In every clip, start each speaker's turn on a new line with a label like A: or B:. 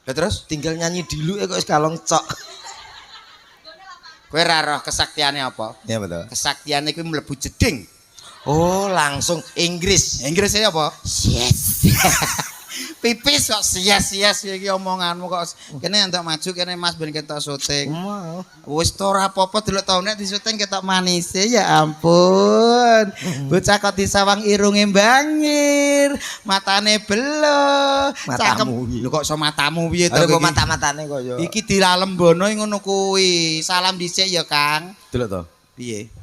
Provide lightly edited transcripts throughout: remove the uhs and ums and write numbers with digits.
A: Lah terus
B: tinggal nyanyi dulu kok wis kalong cok.
A: kowe ra roh kesaktiane apa?
B: Ya betul.
A: Kesaktiane kuwi mlebu jeding.
B: Oh, langsung Inggris.
A: Inggrisnya apa?
B: Yes.
A: Pipis kok sias-sias iki omonganmu kok. Kene entuk maju kene Mas ben ketok syuting.
B: Mau.
A: Wis to ora apa-apa delok taune di syuting ketok manise ya ampun. Bocah kok disawang irunge bangir, matane belo.
B: Matamu iki.
A: Lho kok iso matamu piye to?
B: Ada kok mata-matane kok yo.
A: Iki dilalembono ngono kuwi. Salam dhisik ya, Kang.
B: Delok to.
A: Piye?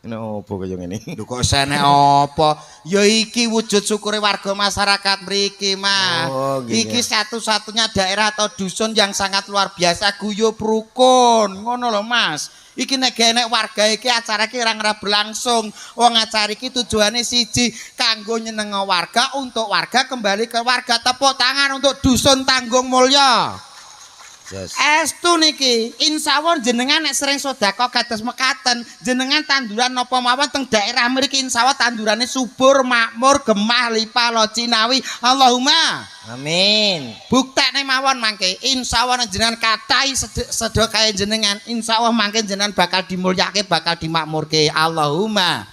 B: Ini opo kaya ngene.
A: Lho kok sene apa? Ya iki wujud syukure warga masyarakat mriki, Mas.
B: Oh, gini.
A: Iki satu-satunya daerah atau dusun yang sangat luar biasa guyub rukun. Ngono lho, Mas. Iki nek enek warga iki acara iki ora berlangsung. Wong acara iki tujuane siji, kanggo nyenengo warga untuk warga kembali ke warga. Tepuk tangan untuk dusun Tanggung Mulya.
B: Yes.
A: Estu niki, insyaallah jenengan nek sering sedekah kados mekaten, jenengan tanduran napa mawon teng daerah mriki insyaallah tandurane subur, makmur, gemah, lipa, locinawi. Allahumma
B: Amin.
A: buktekne mawon mangke insyaallah nek jenengan kathai sedekahe jenengan, insyaallah mangke jenengan bakal dimulyake, bakal dimakmurke. Allahumma.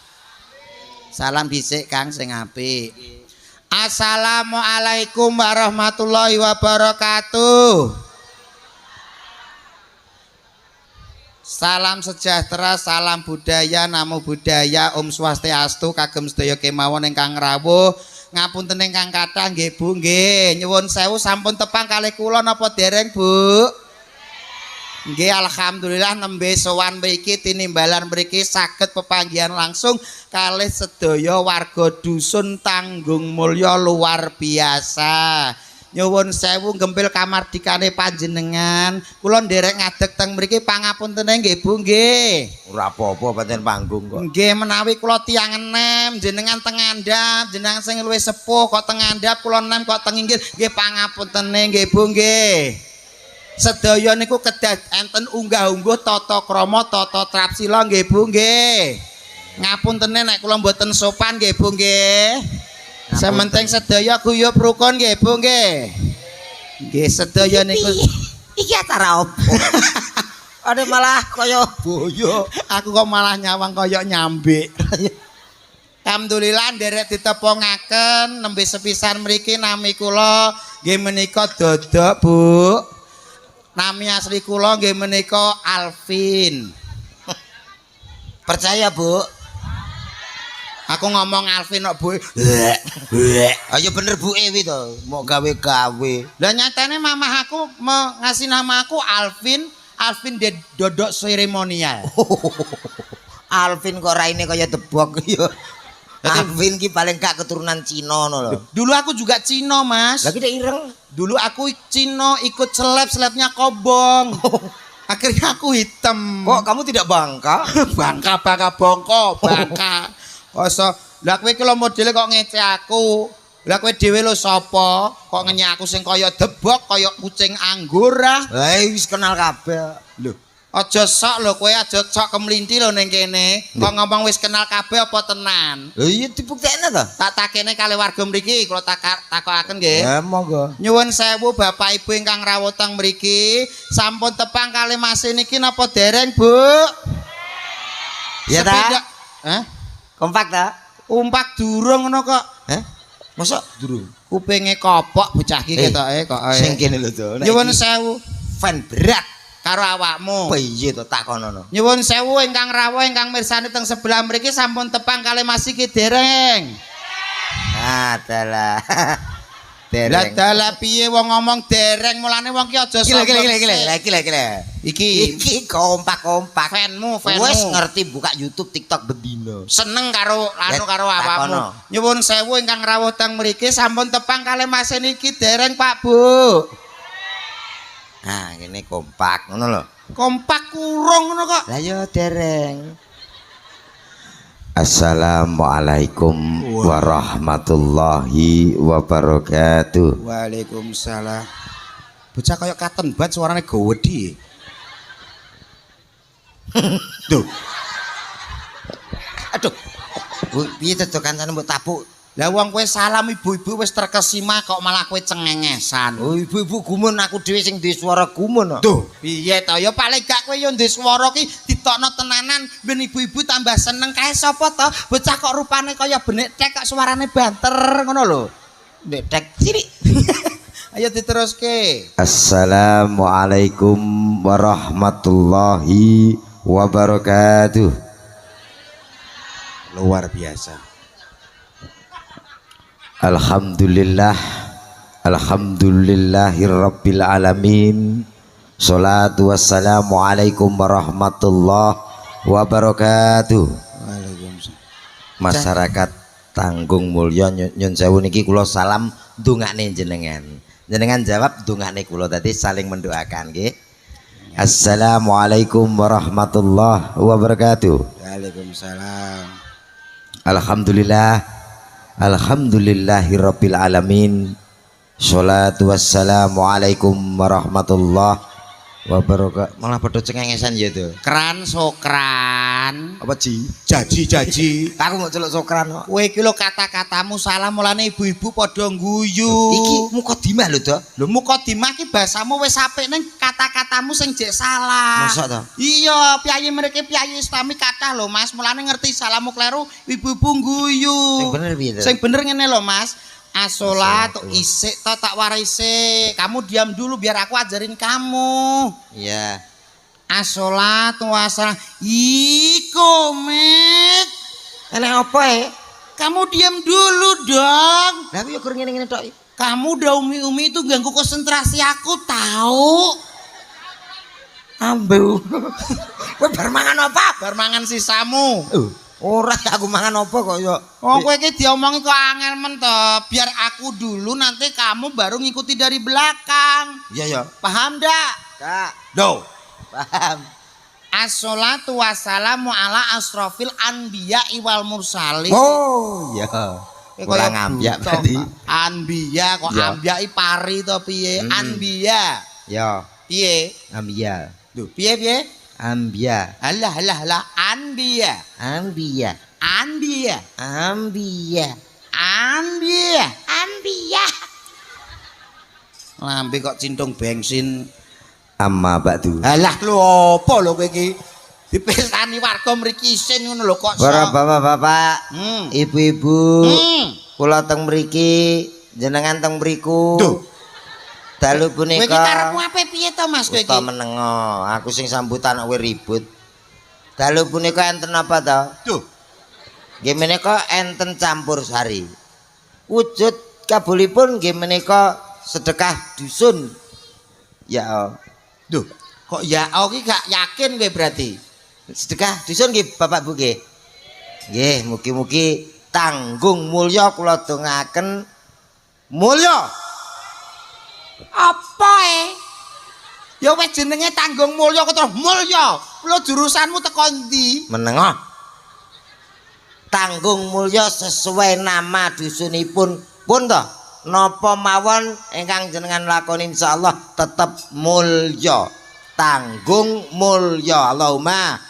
A: Salam dhisik Kang sing apik. Assalamualaikum warahmatullahi wabarakatuh. Salam sejahtera, salam budaya, namo buddhaya, Om Swastiastu, kagem sedaya kemawon ingkang rawuh. Ngapunten ingkang kathah nggih Bu nggih. Nyuwun sewu sampun tepang kalih kula napa dereng Bu? Nggih alhamdulillah nembe sowan mriki tinimbalan mriki saged pepanggihan langsung kalih sedaya warga dusun Tanggung Mulya luar biasa. Nyuwun sewu gempil kamardikane panjenengan. Kula nderek ngadeg teng mriki pangapuntene nggih Bu nggih.
B: Ora apa-apa pancen panggung kok.
A: Nggih menawi kula tiyang enem jenengan teng ngandhap, jenengan sing luwih sepuh kok teng ngandhap kula enem kok teng inggil nggih pangapuntene nggih Bu nggih. Sedaya niku kedah enten unggah-ungguh tata krama tata trapsila nggih Bu nggih. Ngapuntene nek kula mboten sopan nggih Bu nggih. Sementing sedaya guyub rukun nggih Bu nggih. Nggih sedaya niku
B: Iki acara opo? Ada malah kaya boyo.
A: aku kok malah nyawang kaya nyambik. Alhamdulillah nderek ditepungaken nembe sepisan mriki nami kula nggih menika Dodok Bu. Nami asli kula nggih menika Alvin.
B: Percaya, Bu?
A: Aku ngomong Alvin kok Bu.
B: Ayo bener Bu Ewi to, mau gawe-gawe.
A: Lah nyatane mamah aku ngasih nama aku Alvin, Alvin de Dodok seremonial.
B: Alvin kok raine kaya tebok ya. Alvin ki paling gak keturunan Cina ngono lho.
A: Dulu aku juga Cino, Mas.
B: Lah ki dek ireng.
A: Dulu aku Cino ikut seleb-selebnya kobong. Akhirnya aku hitam.
B: Kok kamu tidak bangka?
A: Bangka bongko, bangka. Oso, lah kowe ki lho modele kok ngece aku. Lah kowe dhewe lho sapa? Kok ngenyek aku sing kaya debok, kaya kucing anggur ah.
B: Lah wis kenal kabeh.
A: Lho, aja sok lho kowe aja sok kemlinti lho ning kene. Kok ngomong wis kenal kabeh apa tenan?
B: Lho iya dibuktekne to.
A: Tak takene kali warga mriki kula takokaken nggih.
B: Ya monggo.
A: Nyuwun sewu Bapak Ibu ingkang rawuh teng mriki, sampun tepang kali Mas niki napa dereng, Bu?
B: Ya ta?
A: Hah?
B: Kompak ta?
A: Umpak durung ngono kok.
B: Hah? Masa durung?
A: Kupinge kopok bocah iki ketoke kok.
B: Sing kene lho to.
A: Nyuwun sewu
B: fan berat
A: karo awakmu.
B: piye to takonono.
A: Nyuwun sewu ingkang rawuh ingkang mirsani teng sebelah mriki sampun tepang kali Mas iki dereng.
B: Adalah.
A: Lah dalah piye wong ngomong dereng mulane wong ki aja
B: Gila. Iki kompak.
A: fanmu
B: Wes ngerti buka YouTube, TikTok bendino.
A: seneng karo anu karo
B: Takono.
A: awakmu. Nyuwun sewu ingkang rawuh teng mriki sampun tepang kalih Mas niki dereng Pak Bu.
B: Nah, ini kompak ngono lho.
A: Kompak kurung ngono kok.
B: Lah yo dereng. Assalamualaikum warahmatullahi wabarakatuh.
A: Waalaikumsalam. Bocah kaya katen bat suarane gowedi. Duh.
B: Aduh. Bu, piye to kancane mbok tapuk?
A: Lah wong kowe salam ibu-ibu wis terkesima kok malah kowe cengengesan.
B: Oh ibu-ibu gumun aku dhewe sing duwe swara gumun.
A: Duh, piye to ya paling gak kowe yo ndek swara ki ditokno tenanan ben ibu-ibu tambah seneng kae sapa to? Bocah kok rupane kaya benek tek kok suarane banter ngono lho. Ndek tek cilik. Ayo diteruske.
B: Assalamualaikum warahmatullahi wabarakatuh.
A: Luar biasa.
B: Alhamdulillah, alhamdulillahirabbil alamin. Sholatu wassalamu alaikum warahmatullahi wabarakatuh.
A: Waalaikumsalam.
B: Masyarakat Tanggung Mulya nyun sewu niki kula salam ndongakne jenengan. Jenengan jawab ndongakne kula tadi saling mendoakan nggih. Assalamualaikum warahmatullahi wabarakatuh.
A: Waalaikumsalam.
B: Alhamdulillah. Alhamdulillahirabbil alamin. Sholatu wassalamu alaikum warahmatullahi wabarakatuh. Malah padha cengengesan ya to.
A: Kran sokran.
B: Apa ji?
A: Jaji.
B: Aku mau celuk sokran kok.
A: Kowe iki lho kata-katamu salah mulane ibu-ibu padha guyu.
B: Iki mukadimah lho, Dok.
A: Lho mukadimah ki bahasamu wis apik ning kata-katamu sing jek salah.
B: Mosok to?
A: Iya, piyayi mriki piyayi Islami kathah lho Mas, mulane ngerti salamu kleru ibu-ibu guyu.
B: Sing bener piye to?
A: Sing bener ngene lho Mas. Asolat isik to tak warise. Kamu diam dulu biar aku ajarin kamu.
B: Iya.
A: Asolat wassalam. Iko Met.
B: Enek apa
A: Kamu diam dulu dong.
B: Lah aku yo kur ngene-ngene tok.
A: Kamu udah umi-umi itu ganggu konsentrasi aku tahu.
B: Ambu. Kowe bar mangan apa?
A: Bar mangan sisamu.
B: Ora aku mangan apa kok yo.
A: Oh kowe iki diomongi kok angel men to. Biar aku dulu nanti kamu baru ngikuti dari belakang.
B: Iya ya.
A: Paham dak?
B: Kak,
A: Do.
B: paham.
A: Assolatu wassalamu ala asrofil anbiya wal mursalin.
B: Oh, iya. Kurang ambiak berarti.
A: Anbiya kok
B: Ya.
A: ambiya pari to piye? Anbiya.
B: Ya,
A: Piye?
B: ambiya.
A: Duh, piye?
B: Ambiya.
A: Alah, anbiya.
B: Ambiya.
A: Anbiya.
B: Ambiya.
A: Anbiya. Lambe kok cintung bensin.
B: Amma ba'du.
A: Alah lho apa lho kowe iki? Dipesani warga mriki isin ngono lho kok.
B: Para bapak-bapak, ibu-ibu, kula teng mriki, jenengan teng mriku.
A: Duh.
B: Dalu
A: Kowe iki
B: punika.
A: karepmu ape piye to Mas kowe iki?
B: Uta menengo, aku sing sambutan kowe ribut. Dalu punika enten apa to?
A: Duh.
B: Nggih menika enten campur sari. Wujud kabulipun nggih menika sedekah dusun. Ya.
A: Duh, kok ya iki gak yakin kowe berarti.
B: Sedekah dusun nggih Bapak Bu nggih. Nggih, mugi-mugi Tanggung Mulya kula dongaken mulya.
A: Apa Ya wis jenenge Tanggung Mulya kok terus mulya. Lho jurusanmu teko ndi?
B: Menengah. Tanggung Mulya sesuai nama dusunipun pun to. Napa mawon ingkang jenengan lakoni insyaallah tetep mulya. Tanggung Mulya. Allahumma.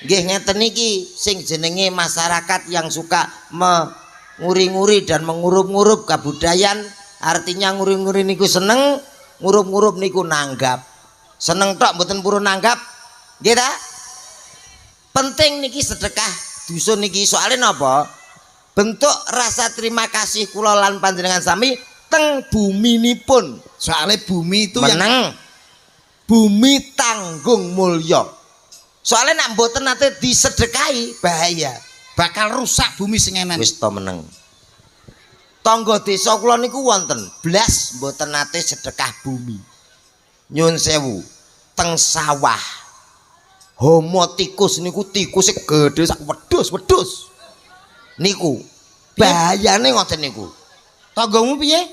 B: Nggih ngeten iki sing jenenge masyarakat yang suka menguri-nguri dan mengurup-ngurup kabudayan, artinya nguri-nguri niku seneng, ngurup-ngurup niku nanggap. Seneng tok mboten purun nanggap. Nggih ta? Penting niki sedekah dusun niki soalnya napa? Bentuk rasa terima kasih kula lan panjenengan sami teng buminipun.
A: Soalnya bumi itu yang
B: Meneng. Bumi Tanggung Mulya. Soalnya nak mboten nate disedekahi bahaya.
A: bakal rusak bumi sing enan.
B: Wis to meneng. Tangga desa kula niku wonten blas mboten nate sedekah bumi. Nyun sewu teng sawah. Homo tikus niku tikuse gedhe sak wedhus. Niku bahayane ngoten niku.
A: Tanggamu piye?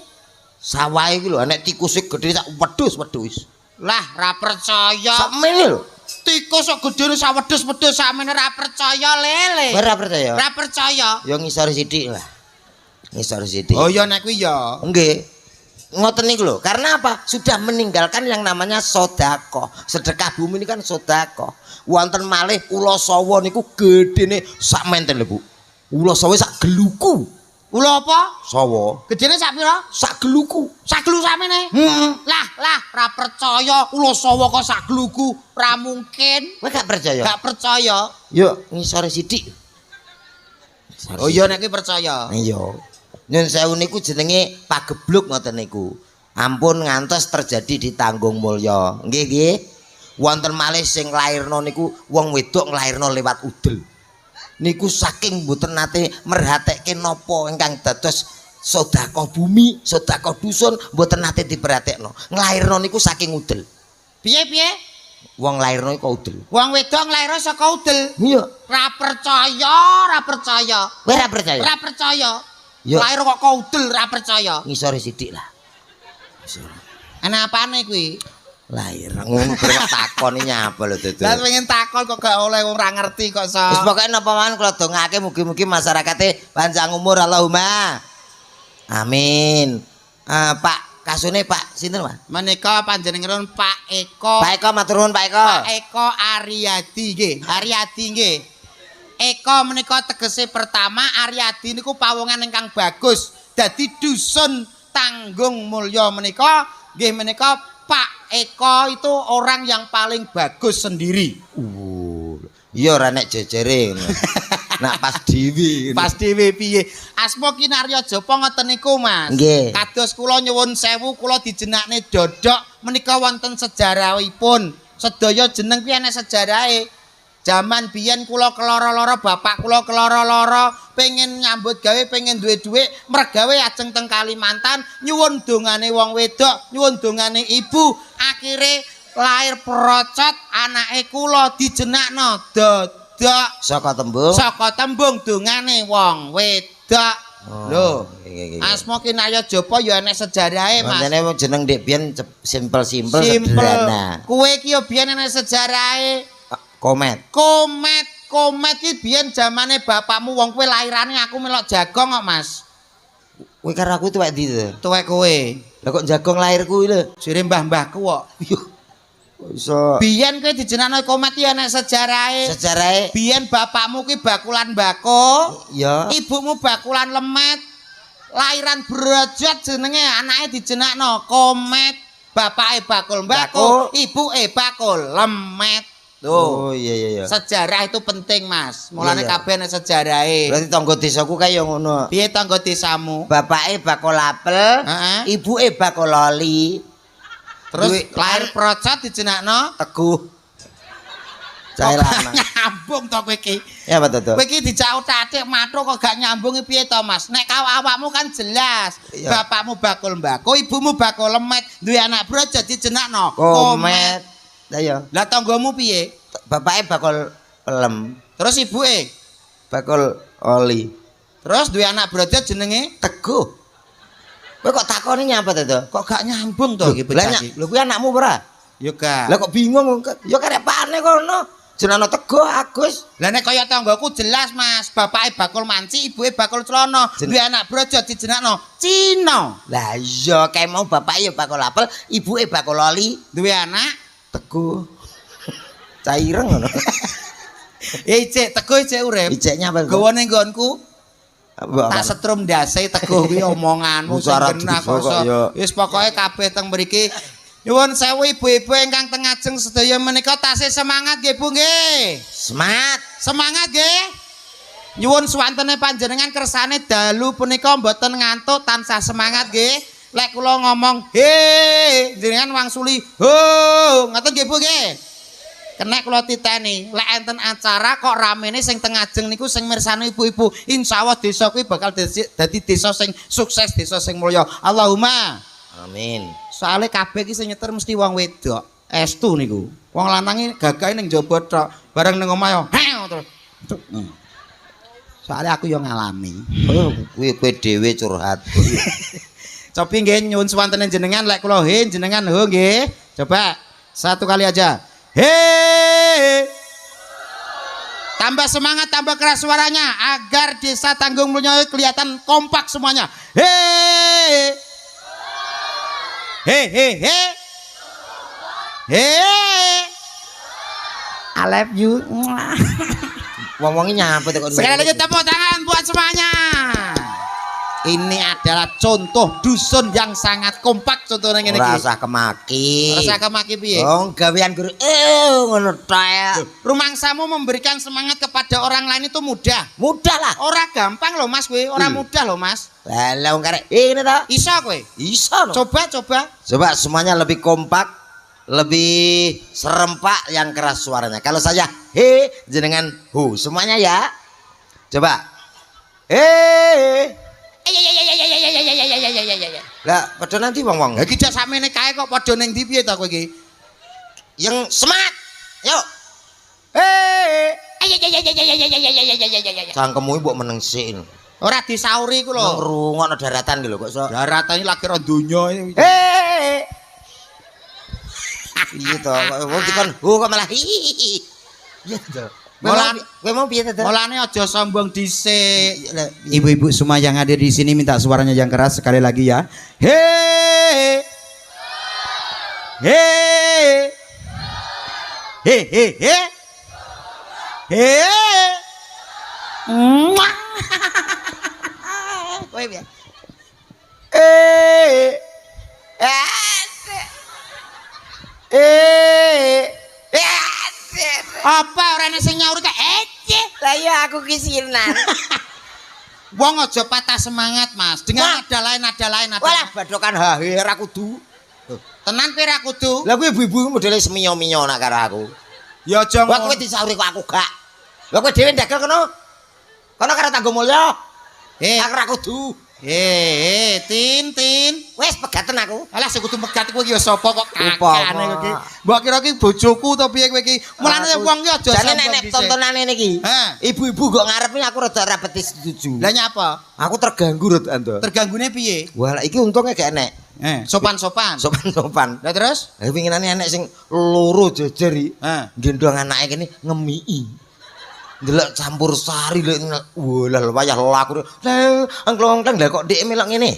B: Sawah iki lho nek tikuse gedhe sak wedhus.
A: Lah ra percaya.
B: Sakmene lho.
A: Tikus kok gedene sak wedhus-wedhus sakmene ra percaya lele.
B: Ora percaya.
A: Ra percaya.
B: Ya ngisor sithik lah. Ngisor sithik.
A: Oh ya nek kuwi ya.
B: Nggih. Ngoten niku lho. Karena apa? Sudah meninggalkan yang namanya sedekah. Sedekah bumi ini kan sedekah. Wonten malih ula sawa niku gedene sak menten lho, Bu. Ula sawa sak geluku.
A: Ula apa?
B: Sawa.
A: Gedene sak pira?
B: Sak geluku.
A: Sak gelu samene.
B: Heeh.
A: Lah, ra percaya ula sawa kok sak geluku, ra mungkin.
B: Kowe gak percaya?
A: Gak percaya.
B: Yuk ngisore sithik.
A: Oh iya nek percaya.
B: Iya. Nyun sewu niku jenenge pagebluk ngoten niku. Ampun ngantos terjadi di Tanggung Mulya. Nggih nggih. Wonten malih sing nglairno niku wong wedok nglairno lewat udel. Niku saking mboten nate merhatekke napa ingkang dados sedekah bumi, sedekah dusun mboten nate diperhatekno. Nglairno niku saking udel.
A: Piye?
B: Wong nglairno iku udel.
A: Wong wedok nglairno saka udel.
B: Iya.
A: Ra percaya.
B: Kowe ora percaya?
A: Ra percaya.
B: Ya.
A: Lair kok udel ra percaya.
B: Ngisore sithik lah.
A: Ana apane kuwi?
B: Lair ngono kok takoni nyapa lho Dudu.
A: Lah pengen takon kok gak oleh wong ra ngerti kok so.
B: Wis pokoke napa mawon kula dongake mugi-mugi masyarakate panjang umur Allahumma. Amin. Pak kasune Pak sinten Pak?
A: Menika panjenengan Pak Eko.
B: Pak Eko matur nuwun Pak Eko.
A: Pak Eko Aryadi nggih. Aryadi nggih. Eko menika tegese pertama Aryadi niku pawongan ingkang bagus. Dadi dusun Tanggung Mulya menika nggih menika Pak Eko itu orang yang paling bagus sendiri.
B: Iya ora nek jejere ngono. Nak pas dhewe.
A: Pas dhewe piye? Asma Kinarya Japa ngoten niku, Mas.
B: Nggih.
A: Kados kula nyuwun sewu kula dijenakne Dodok menika wonten sejarahipun. Sedaya jeneng kuwi ana sejarahe. Jaman biyen kula keloro-loro, bapak kula keloro-loro, pengen nyambut gawe, pengen duwe dhuwit, mergawe ajeng teng Kalimantan, nyuwun dongane wong wedok, nyuwun dongane ibu, akhire lair procot anake kula dijenakno Dodok.
B: Saka tembung.
A: Saka tembung dongane wong wedok. Lho. Asma Kinarya Japa ya enek sejarahe, Mas.
B: Mantene jeneng ndek biyen simpel-simpel
A: Simpel.
B: sederhana.
A: Kuwe ki ya biyen enek sejarahe.
B: Komet.
A: Komet ki biyen zamane bapakmu wong kowe lairane aku melok jagong kok, Mas.
B: Kowe karo aku tuwek ndi to?
A: Tuwek kowe.
B: Lah kok jagong lairku lho.
A: Jere mbah-mbahku kok.
B: Iso
A: Biyen kowe dijenakno komet ki enek sejarahe.
B: sejarahe
A: Biyen bapakmu ki bakulan mbako,
B: ya.
A: ibumu bakulan lemet. Lairan brojot jenenge anake dijenakno Komet. Bapake bakul mbako, ibuke bakul lemet.
B: Oh iya.
A: Sejarah itu penting, Mas. Mulane
B: Iya.
A: kabeh nek sejarahe.
B: Berarti tangga desaku kaya ngono.
A: Piye tangga desamu?
B: Bapake bakul apel,
A: Heeh.
B: ibuke bakul loli.
A: Terus
B: Duwe-
A: lahir procot dijenakno
B: Teguh. Cai lanang.
A: nyambung to kowe iki.
B: Ya apa to?
A: Kowe iki dijak tatik mathuk kok gak nyambung piye to, Mas? Nek awakmu kan jelas.
B: Iya.
A: Bapakmu bakul mbako, ibumu bakul lemet, duwe anak brojot dijenakno
B: Komet. Lah ya.
A: Lah tanggamu piye?
B: Bapake bakul pelem,
A: Terus ibuke?
B: bakul oli.
A: Terus duwe anak brojot jenenge
B: Teguh. Kowe kok takoni nyapa to?
A: kok gak nyambung to iki
B: Lah
A: bocah iki.
B: lho kuwi anakmu ora?
A: Yo gak.
B: Lah kok bingung ya karepane kono. Jenenge Teguh Agus.
A: Lah nek kaya tanggaku jelas, Mas. Bapake bakul manci, ibuke bakul celana. Duwe anak brojot dijenakno Cina.
B: Lah iya kae mau bapak ya bakul apel, ibuke bakul oli.
A: Duwe anak
B: Teguh. Caireng ngono.
A: Icik Teguh icik urip.
B: Ijeknya apa?
A: Gawane nggonku
B: Mbok
A: tak setrum ndase Teguh kuwi omonganmu sing
B: Syarat
A: genah
B: kok,
A: kok.
B: ya.
A: Wis pokoke kabeh teng mriki nyuwun sewu ibu-ibu ingkang teng ajeng sedaya menika tasih semangat nggih Bu nggih.
B: Semangat.
A: Semangat nggih. Nyuwun suwantene panjenengan kersane dalu punika mboten ngantuk tansah semangat nggih. Lek kula ngomong he jenengan wangsuli ho ngoten nggih Bu nggih. Kenek kula titeni, lek enten acara kok ramene sing teng ajeng niku sing mirsani ibu-ibu. Insyaallah desa kuwi bakal dadi desa sing sukses, desa sing mulya. Allahumma
B: Amin.
A: soalnya kabeh iki sing nyetir mesti wong wedok. Estu niku. Wong lanange gagahe ning jaba tok, bareng ning omah yo. Terus. Soalnya aku yo ngalami.
B: Oh, kuwi kowe dhewe curhat.
A: Cobi nggih nyuwun suwantene jenengan lek kula he jenengan ho nggih. Coba satu kali aja. He. Tambah semangat, tambah keras suaranya agar desa Tanggung Mulya kelihatan kompak semuanya. He. He. I love you.
B: Wong-wonge nyapa to kok.
A: Sekali lagi tepuk tangan buat semuanya. Ini adalah contoh dusun yang sangat kompak contohnya ngene iki.
B: Ora usah kemaki.
A: Ora usah kemaki piye?
B: Oh, gawean guru ngono tok.
A: Rumangsamu memberikan semangat kepada orang lain itu mudah.
B: Mudah lah.
A: Ora gampang loh Mas kowe, ora mudah loh Mas.
B: Lah wong karek ngene ta?
A: Iso kowe?
B: Iso no.
A: Coba.
B: Coba semuanya lebih kompak, lebih serempak yang keras suaranya. Kalau saya he jenengan hu semuanya ya. Coba. Lah padha nanti wong-wong.
A: Lah iki dak sakmene kae kok padha ning ndi piye ta kowe iki?
B: Yang semangat. Yuk. Cangkemmu mbok meneng sik.
A: Ora disauri ku lho.
B: Ngrungokno daratan iki lho kok iso.
A: Daratan iki lagi ro donya iki.
B: Iya to, wong dikon kok malah iya to. Kowe mau piye to?
A: Mulane aja sombong dhisik. Ibu-ibu semua yang hadir di sini minta suaranya yang keras sekali lagi ya. He. He. He he he. He. Kowe piye? Apa ora ana sing nyauri kok
B: Lah ya aku kisinan.
A: Wong aja patah semangat Mas dengan nada lain
B: Walah badokan hahe ra kudu.
A: tenan kowe ra kudu
B: Lah kuwi ibu-ibu modele seminyo-minyo nak karo aku.
A: ya aja
B: Wah kowe disauri kok aku gak. Lah kowe dhewe ndagel kono. Kono karo tanggo mulya. Aku ra kudu.
A: Tin
B: Wes pegatan aku.
A: alah sing kudu megat kowe iki ya sapa kok kakane
B: Upama.
A: kowe iki mbok kira iki bojoku to piye kowe iki mulane wong iki aja
B: Jane
A: sombong
B: nek
A: dhisik.
B: tontonane niki.
A: Hah.
B: Ibu-ibu kok ngarepe aku rada ora beti setuju.
A: Lah nyapa
B: Aku terganggu rut ando.
A: terganggune piye
B: Wah, iki untungnya gak enek.
A: sopan-sopan
B: Sopan-sopan.
A: lah terus
B: Lah winginane enek sing loro jejer iki. Gendong anake kene ngemiki. Ndelok campur sari lho. Walah wayah laku. Lah angklong-angklong lah kok dhek melok ngene.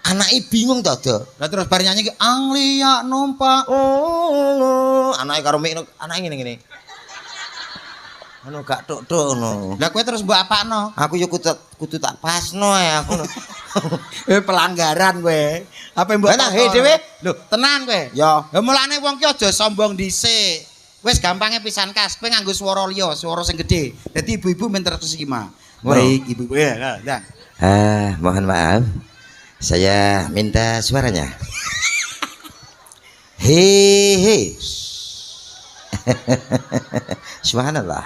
B: Anake bingung to, Do.
A: lah terus bar nyanyi ki anglia numpak
B: Anake karo mik anake ngene-ngene. Anu gak tok-tok ngono.
A: lah kowe terus mbok apakno
B: Aku yo kudu tak pasno ya aku.
A: pelanggaran kowe apa mbok
B: Lah he dhewe.
A: lho tenan kowe
B: Ya.
A: ya mulane wong ki aja sombong dhisik wis gampange pisan kas kowe nganggo swara liya swara sing gedhe dadi ibu-ibu men terkesima baik ibu-ibu ya nah
B: Mohon maaf. Saya minta suaranya. He. Subhanallah.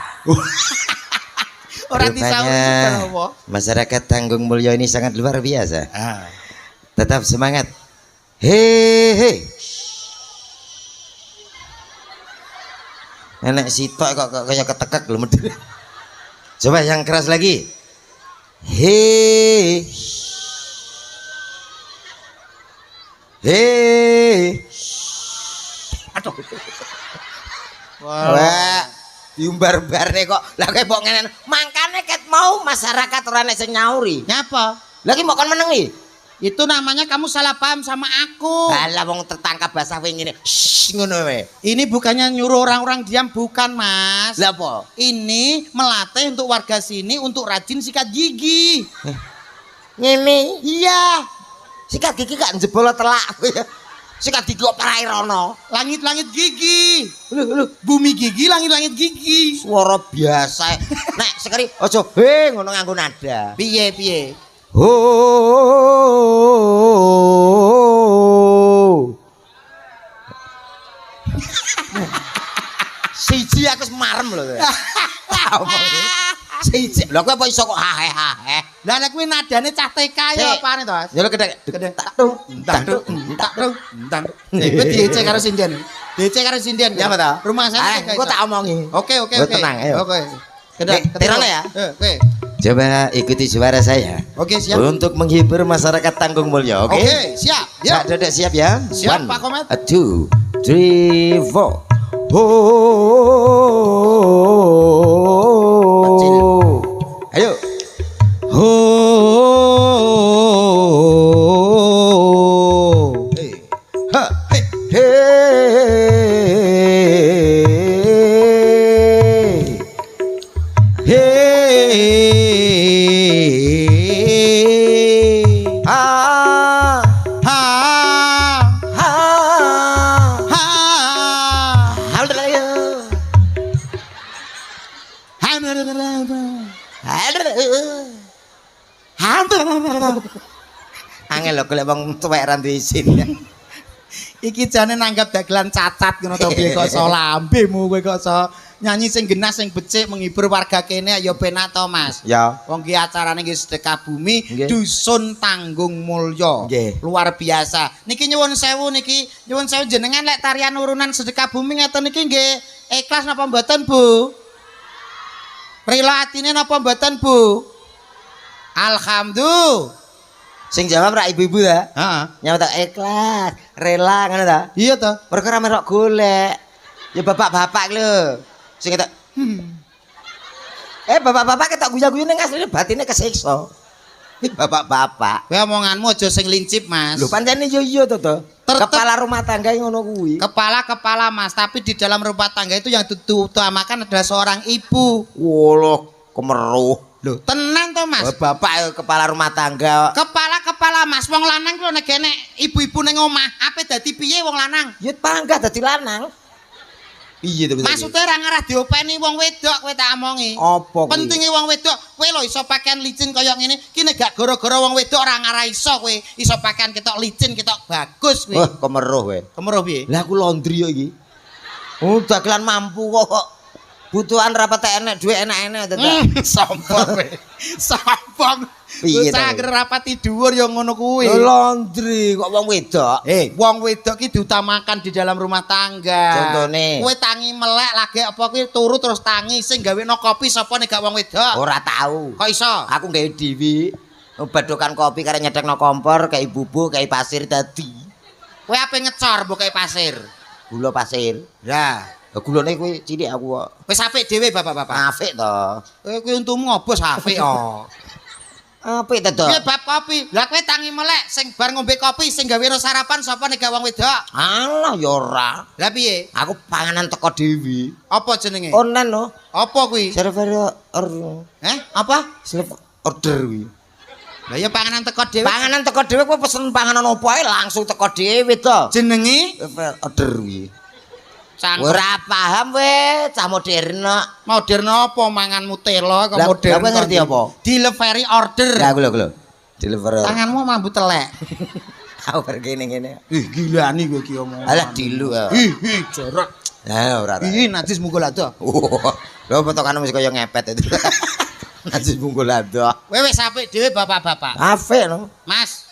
A: ora disauri apa
B: Masyarakat Tanggung Mulyo ini sangat luar biasa. Tetap semangat. He. Nenek sitok kok kayak ketekek lho medhe. Coba yang keras lagi. He.
A: aduh
B: Wah, diumbar-umbarne kok. Lah kowe mbok ngene. Mangkane ket mau masyarakat ora nek sing nyauri.
A: nyapa
B: Lah ki mbok kon meneng iki.
A: itu namanya kamu salah paham sama aku
B: Alah wong tertangkap bahasa kowe ngene. Ngono wae.
A: ini bukannya nyuruh orang-orang diam bukan mas
B: Lah apa?
A: ini melatih untuk warga sini untuk rajin sikat gigi
B: Ngene.
A: iya
B: Sikat gigi gak jebol telak. Sikat gigi kok parai rono.
A: langit-langit gigi
B: Lho,
A: bumi gigi langit-langit gigi
B: suara biasa. Nek sekali aja he ngono nganggo nada.
A: piye
B: Siji aku semarem lho. Siji. Lha kowe apa iso kok hahe.
A: lah nek kuwi nadane cah TK ya apane to
B: Ya lho gedhe. Tak tung.
A: kowe diecek karo sinden
B: Ya apa ta?
A: rumah saya
B: Engko tak omongi.
A: oke
B: Tenang, ayo.
A: oke
B: Tirana ya.
A: oke
B: Coba ikuti suara saya.
A: oke siap
B: Untuk menghibur masyarakat Tanggung Mulyo, oke?
A: oke siap
B: Kak Dodek siap ya?
A: Siap, Pak Komet.
B: 2, 3, 4. Ayo. Ha. golek wong tuwek ra duwe isin.
A: Iki jane nanggap dagelan cacat ngono to piye kok iso lambemu kowe kok iso nyanyi sing genah sing becik menghibur warga kene ya penak to Mas.
B: Ya.
A: Wong ki acarane nggih sedekah bumi
B: Nggih.
A: dusun tanggung mulya.
B: Nggih.
A: Luar biasa. Niki nyuwun sewu jenengan lek tarian urunan sedekah bumi ngeten niki nggih ikhlas napa mboten Bu? Rela atine napa mboten Bu? Alhamdulillah.
B: Sing jawab ra ibu-ibu ta?
A: Heeh.
B: Nyaut ikhlas, rela ngono ta?
A: Iya to.
B: Mergo ra merok golek. Ya bapak-bapak lho. Sing ketok bapak-bapak ketok guyu-guyu ning asline batine kesiksa. Bapak-bapak.
A: Kowe omonganmu aja sing lincip, Mas.
B: Lho pancene yo iya to to.
A: Tetep.
B: Kepala rumah tangga ngono kuwi.
A: Kepala Mas, tapi di dalam rumah tangga itu yang diutamakan adalah seorang ibu.
B: Woloh, kemeruh.
A: Loh, tenang to Mas.
B: Bapak kepala rumah tangga.
A: Kepala Mas, wong lanang ku nek nek ibu-ibu ning omah, ape dadi piye wong lanang?
B: Ya panggah dadi lanang. Piye to?
A: Maksudnya ora ngarah diopeni wong wedok kowe tak omongi.
B: Apa kuwi?
A: Pentinge wong wedok, kowe lho iso pakaian licin kaya ngene, ki nek gak gara-gara wong wedok ora ngarah iso kowe iso pakaian ketok licin, ketok bagus kowe.
B: Wah, kemeruh kowe.
A: Kemeruh piye?
B: Lah aku laundry yo iki. Oh, dagelan mampu kok. Butuhan rapat enek duit enak-enak tetep.
A: Sombong kowe. Sombong.
B: Piye to?
A: Bocah agar rapati dhuwur ya ngono kuwi.
B: Laundry kok wong wedok.
A: Wong wedok ki diutamakan di dalam rumah tangga.
B: Contone?
A: Kowe tangi melek lagi apa kuwi turu terus tangi sing gaweno kopi sapa nek gak wong wedok?
B: Ora tahu.
A: Kok iso?
B: Aku gawe dhewe. Badokan kopi karek nyedekno kompor, kayak bubuk, kayak pasir dadi.
A: Kowe ape ngecor mbok kae pasir?
B: Gula pasir.
A: Ya.
B: Gulane kuwi cilik aku kok.
A: Wis apik dhewe bapak-bapak.
B: Apik to.
A: Kowe kuwi untumu ngobos apik oh.
B: Apik to.
A: Piye bab kopi? Lah kowe tangi melek sing bar ngombe kopi sing gaweno sarapan sapa nek gak wong wedok?
B: Alah ya ora.
A: Lah piye?
B: Aku panganan teko dhewe.
A: Apa jenenge?
B: Online no.
A: Apa kuwi?
B: Server
A: Apa?
B: self order kuwi.
A: Lah ya panganan teko dhewe.
B: Panganan teko dhewe kowe pesen panganan opo ae langsung teko dhewe to.
A: Jenenge
B: Server order kuwi.
A: cangkem.
B: Ora paham we, cah modern.
A: Modern apa manganmu telo kok
B: Lah,
A: modern.
B: lah kowe ngerti apa?
A: Delivery order.
B: Ya aku lho. Deliver.
A: Tanganmu mambu telek.
B: Aku kene-kene.
A: Ih gila nih gue ki omong.
B: Alah dilu.
A: Ih jorok.
B: Ya ora.
A: Ih najis mungkul ado.
B: Lho potongan mesti kaya ngepet itu. Najis bungkul ado.
A: Kowe wis apik dhewe bapak-bapak.
B: Apik no.
A: Mas.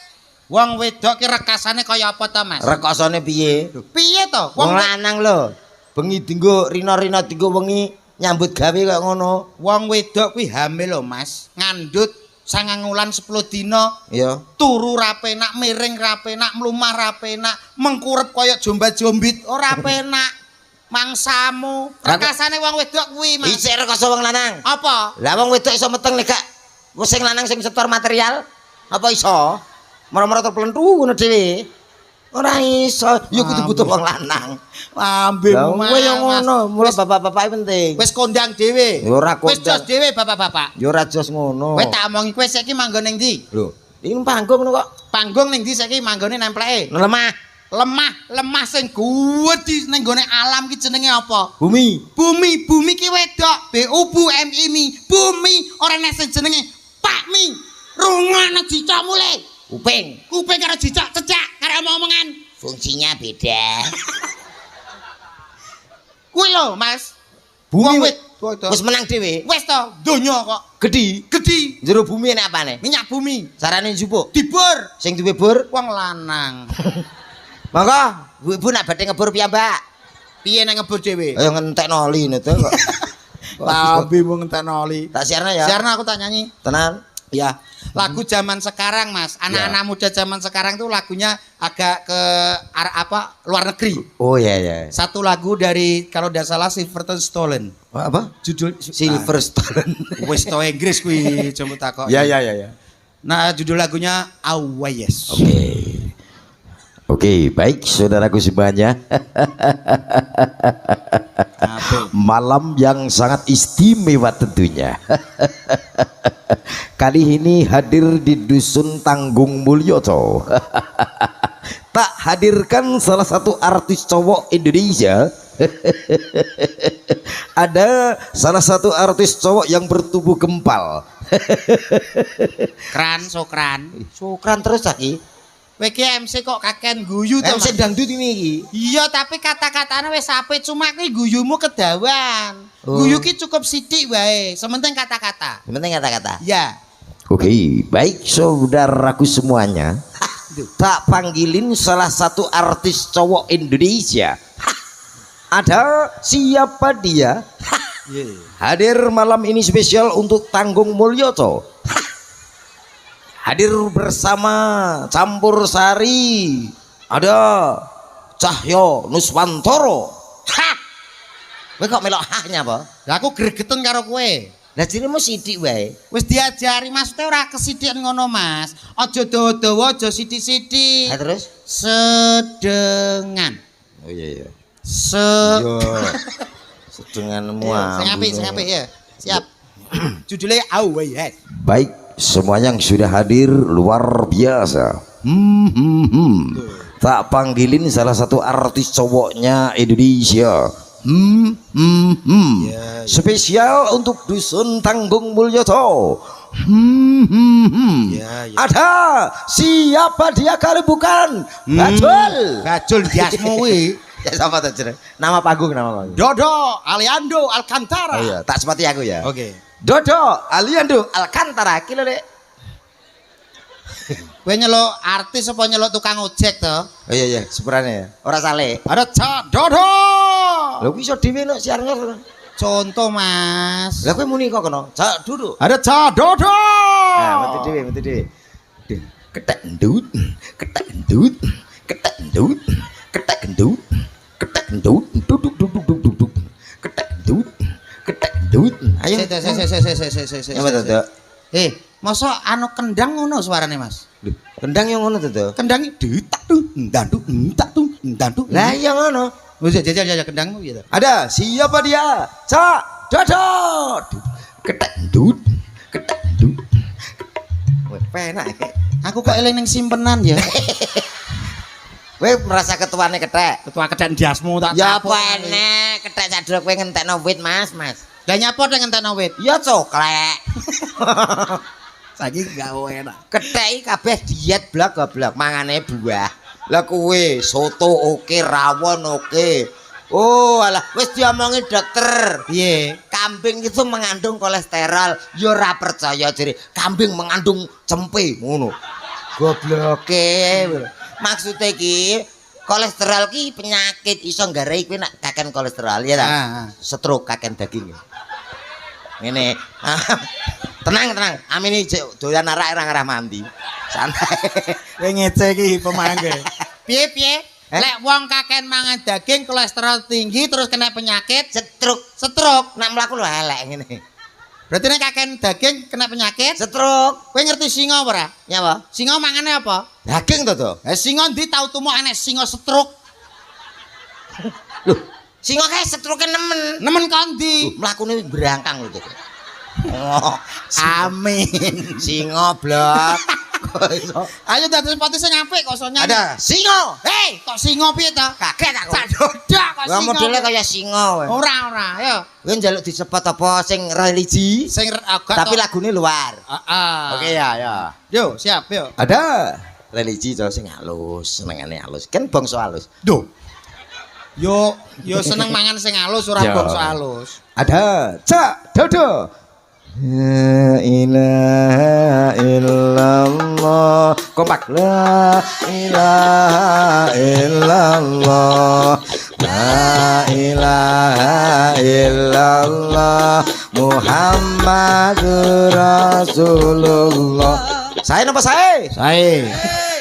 A: Wong wedok ki rekasane kaya apa to, Mas?
B: Rekosane piye?
A: Piye to?
B: Wong lanang lho. Bengi dinggo rina-rina dinggo wengi nyambut gawe kaya ngono.
A: Wong wedok kuwi hamil lho, Mas. Ngandut 9 wulan 10 dina.
B: Iya.
A: Turu ra penak, miring ra penak, mlumah ra penak, mengkurep kaya jombat-jombit ora penak. Mangsamu. Rekasane wong wedok kuwi, Mas.
B: Isih rekoso wong lanang.
A: Apa?
B: Lah wong wedok iso meteng nek gak sing lanang sing setor material. Apa iso? Moro-moro terplentu ngono dhewe. Ora iso. Ya kudu butuh wong lanang.
A: Ambemu
B: Lah kowe yo ngono, mulai bapak-bapak penting.
A: Wis kondang dhewe.
B: Ya ora
A: Wis jos
B: kondang.
A: dhewe bapak-bapak.
B: Ya ora jos ngono.
A: Kowe tak omongi kowe saiki manggon ning ndi?
B: Lho, iki panggung ngono kok.
A: Panggung ning ndi saiki manggone nempleke?
B: Lemah.
A: Lemah sing gede ning gone alam ki jenenge apa?
B: Bumi.
A: Bumi ki wedok. BUMI. Bumi ora nek sing jenenge Pakmi. Rungokno dicak mulih.
B: Kuping.
A: Kuping karo dicak cecak karo omong-omongan.
B: Fungsinya beda.
A: Kuwi lho, Mas.
B: Bumi
A: Wong
B: wis menang dhewe.
A: Wis to, donya kok.
B: Gedhi. Jero bumi enek apane?
A: Minyak bumi.
B: Carane njupuk.
A: Dibur.
B: Sing duwe bur,
A: Wong lanang.
B: monggo ibu nak badhe ngebur piyambak.
A: Piye nek ngebur dhewe?
B: Ayo ngentekno oli to kok.
A: Lambe mung entekno oli.
B: Tak siarno ya.
A: Siarno aku tak nyanyi.
B: Tenan.
A: Ya, lagu zaman sekarang, Mas. Anak-anak muda zaman sekarang tuh lagunya agak ke luar negeri.
B: Oh iya iya.
A: Satu lagu dari kalau tidak salah Silverton Stolen.
B: Apa?
A: Judul
B: Silverstone.
A: wis to Inggris kuwi coba takok.
B: Ya ya ya ya.
A: Nah, judul lagunya Awayes.
B: Oke, baik saudaraku semuanya. Malam yang sangat istimewa tentunya. Kali ini hadir di Dusun Tanggung Mulyoto. Tak hadirkan salah satu artis cowok Indonesia. Ada salah satu artis cowok yang bertubuh gempal.
A: Sokran.
B: Sokran terus lagi.
A: Kowe ki MC kok kaken guyu to.
B: MC dangdut ini iki.
A: Iya, tapi kata-katanya wis apik, cuma kuwi guyumu kedawan.
B: Oh.
A: Guyu ki cukup sithik wae, sementing kata-kata.
B: Yang penting kata-kata.
A: Ya.
B: Oke, baik saudaraku semuanya. Tak panggilin salah satu artis cowok Indonesia. Ada siapa dia? Hadir malam ini spesial untuk Tanggung Mulyoto. Hadir bersama Campur Sari. Ada Cahyo Nuswantoro. Hah! Kowe kok melok hahnya apa?
A: Lah aku gregeten karo kowe.
B: Lah jenengmu sithik wae.
A: Wis diajari maksudnya ora kesidhikan ngono Mas. Aja dawa-dawa, aja sithik-sithik.
B: Ha terus?
A: Sedengan.
B: Oh iya iya.
A: Yo.
B: Sedenganmu.
A: Sing apik ya. Siap. Judulnya Away.
B: Baik, semua yang sudah hadir luar biasa. Tak panggilin salah satu artis cowoknya Indonesia. Spesial untuk Dusun Tanggung Mulyoto. Ada siapa dia kalau bukan
A: Bajul diasmu kuwi.
B: Ya siapa tuh jeneng? Nama panggung.
A: Dodo Aliando Alcantara.
B: Oh iya, tak seperti aku ya.
A: Oke.
B: Dodo Aliando Alcantara kilo dek.
A: Kowe nyeluk artis apa nyeluk tukang ojek to?
B: Oh iya sepurane ya. Ora sale.
A: Ada Cak Dodo.
B: Lho iso dhewe nek siar ngono.
A: Contoh Mas.
B: Lah kowe muni kok kena. Cak duduk.
A: Ada Cak Dodo.
B: Nah, mati dhewe. Ketek endut, ketek endut, ketek endut, ketek endut, ketek endut, duduk. Ketek endut, ketek endut. Ayo.
A: Se.
B: Apa to?
A: Masa anu kendang ngono suarane Mas?
B: Lho, kendang yang ngono to?
A: Kendang ditak tuh, ndantuk.
B: Lah iya ngono.
A: Wis jajal kendangmu gitu.
B: Ada siapa dia? Cak Dodo. Ketek endut, ketek endut. Wah, penak iki.
A: Aku kok eling ning simpenan ya.
B: Kowe merasa ketuane ketek.
A: Ketua kedek diasmu tak
B: Ya
A: tapuk.
B: apa enek ketek sadurunge kowe ngentekno wit, Mas.
A: Lah nyapa ning entekno wit?
B: Ya coklek.
A: Saiki gak enak.
B: Ketek iki kabeh diet blak-blak mangane buah. Lah kowe soto oke, rawon oke. Oh, alah wis diomongi dokter.
A: Piye?
B: Kambing itu mengandung kolesterol. Ya ora percaya jere. Kambing mengandung cempe ngono. Gobloke. Maksudnya ki kolesterol ki penyakit iso nggarai kowe nek kaken kolesterol ya ta. Stroke kaken daging. Ngene. Tenang. Amini doyan arak ora ngarah mandi. Santai.
A: Kowe ngece iki pemangke. Piye? Lek wong kaken mangan daging kolesterol tinggi terus kena penyakit stroke.
B: Nek mlaku lho elek ngene.
A: Berarti nek kaken daging kena penyakit
B: Stroke.
A: kowe ngerti singa apa ora?
B: Ya apa?
A: Singa mangane apa?
B: Daging to.
A: Singa ndi tau tumuk enek singa stroke.
B: Loh, singa kae stroke
A: Nemen kondi.
B: mlakune berangkang lho to. Oh,
A: Amin.
B: singa blok.
A: Ayo dados pati sing apik kok sonya.
B: Ada singa.
A: Hei, kok singa piye to?
B: Kaget aku.
A: Sak dodak kok
B: Lah
A: singa.
B: modele kaya singa wae.
A: Ora, ayo.
B: Kowe njaluk disebut apa sing religi?
A: Sing agak
B: Tapi lagune luar.
A: Heeh.
B: Oke ya.
A: Yo, siap, yo.
B: Ada religi to sing halus, senengane halus. Kan bangsa halus.
A: Duh. Yo seneng mangan sing halus ora
B: Yo.
A: bangsa halus.
B: Ada Cak Dodo. La ilaha illallah. Kompak. La ilaha illallah. La ilaha illallah. Muhammadur Rasulullah. Saya napa saya?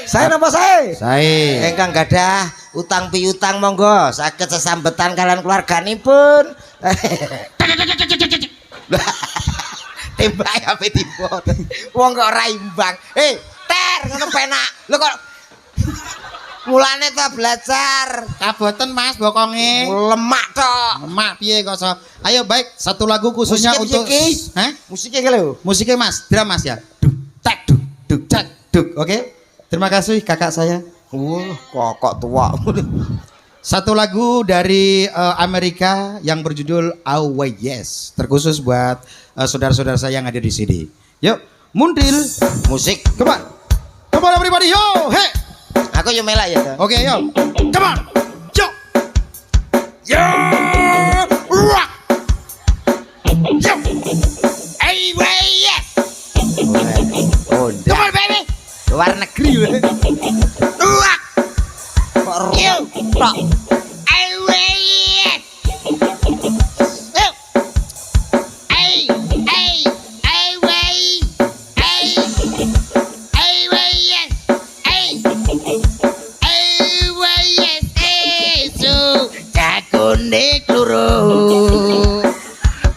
B: Saya napa saya?
A: Sae.
B: Engkang gadah utang piutang monggo saged sesambetan kalian keluarganipun. Tembak ape tiba. Wong kok ora imbang. Ter ngono penak. Lho kok mulane ta belajar.
A: Kaboten Mas bokonge.
B: Lemak tok.
A: Emak piye kok so. Ayo baik, satu lagu khususnya
B: Musiknya
A: untuk
B: piye, Ki?
A: Hah?
B: Musiknya ki lho.
A: Musiknya Mas, drum Mas ya. Duk tak duk. Oke. Terima kasih kakak saya.
B: Kokok tua.
A: Satu lagu dari Amerika yang berjudul Away Yes, terkhusus buat saudara-saudara saya yang ada di sini. Yuk, muntil
B: Musik.
A: come on everybody, yo, hey.
B: Aku yo melak ya.
A: Oke, yo. Come on. Yo. Yo. Rock. Yo. Hey, way, yes.
B: Oh,
A: Come on, baby.
B: luar negeri.
A: Rock.
B: Kok
A: Yo.
B: rock.
A: Hey, way, yes. Yo. Hey, hey, hey, way. Hey. Hey, way, yes. Hey. Hey, way, yes. Hey, so jagone kluru.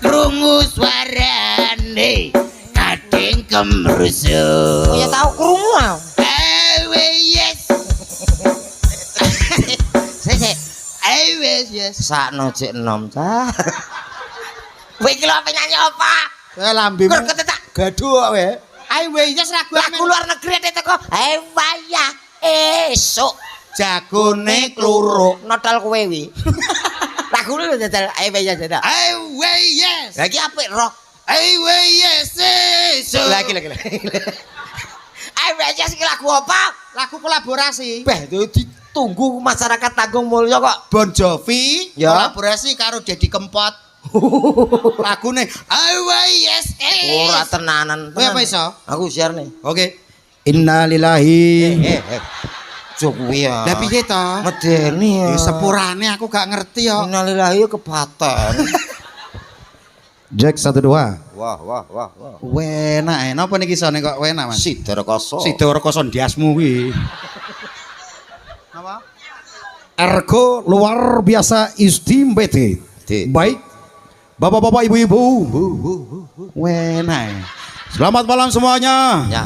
A: Krungu suarane kadeng kemrusuh.
B: Oh ya tahu krungu.
A: Ewe yes.
B: Sik.
A: Ewe yes.
B: Sakno cek enom ta. Kowe iki lho penyanyi apa?
A: Saya lambe.
B: Kur ketetak
A: Gaduh kok we. Ewe yes lagu
B: lagu luar negeri ate teko. Waya esuk
A: jagone kluruk.
B: notol kowe wi. Lagu lho dadal waya dadak.
A: Ewe yes.
B: Lagi apik rock.
A: Ewe yes. So.
B: Lagi. Waya iki lagu apa?
A: Lagu kolaborasi.
B: Beh ditunggu masyarakat Tanggung Mulya kok.
A: Bon Jovi
B: Ya.
A: kolaborasi karo Dedi Kempot. Lagune Ewe yes.
B: Ora tenanan.
A: Kowe apa iso?
B: Aku share nih.
A: Oke. Innalillahi.
B: Cuk kuwi ya.
A: Lah piye to?
B: Medeni ya.
A: Ya sepurane aku gak ngerti yo.
B: Innalillahi kepaten.
A: Jack 12.
B: Wah.
A: Wenak napa niki sone kok wenak Mas?
B: Sidar koso.
A: Sida rekoso ndiasmu kuwi. Apa? Ergo luar biasa istimewa. Baik. Bapak-bapak, ibu-ibu. Wenak. Selamat malam semuanya.
B: Ya.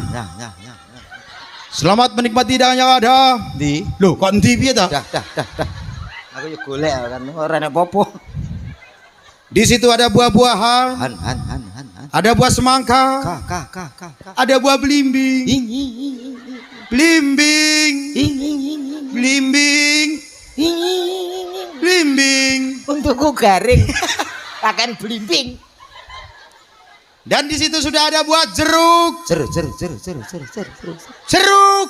A: Selamat menikmati hidangan yang ada.
B: Di.
A: Loh, kok endi piye ta?
B: Dah. Aku yo golek kan ora enek apa-apa.
A: Di situ ada buah-buahan,
B: Han.
A: ada buah semangka,
B: Ka.
A: ada buah belimbing.
B: Ing.
A: Belimbing.
B: Untukku garing. Akan blimbing.
A: Dan di situ sudah ada buah jeruk.
B: Jer.
A: Jeruk.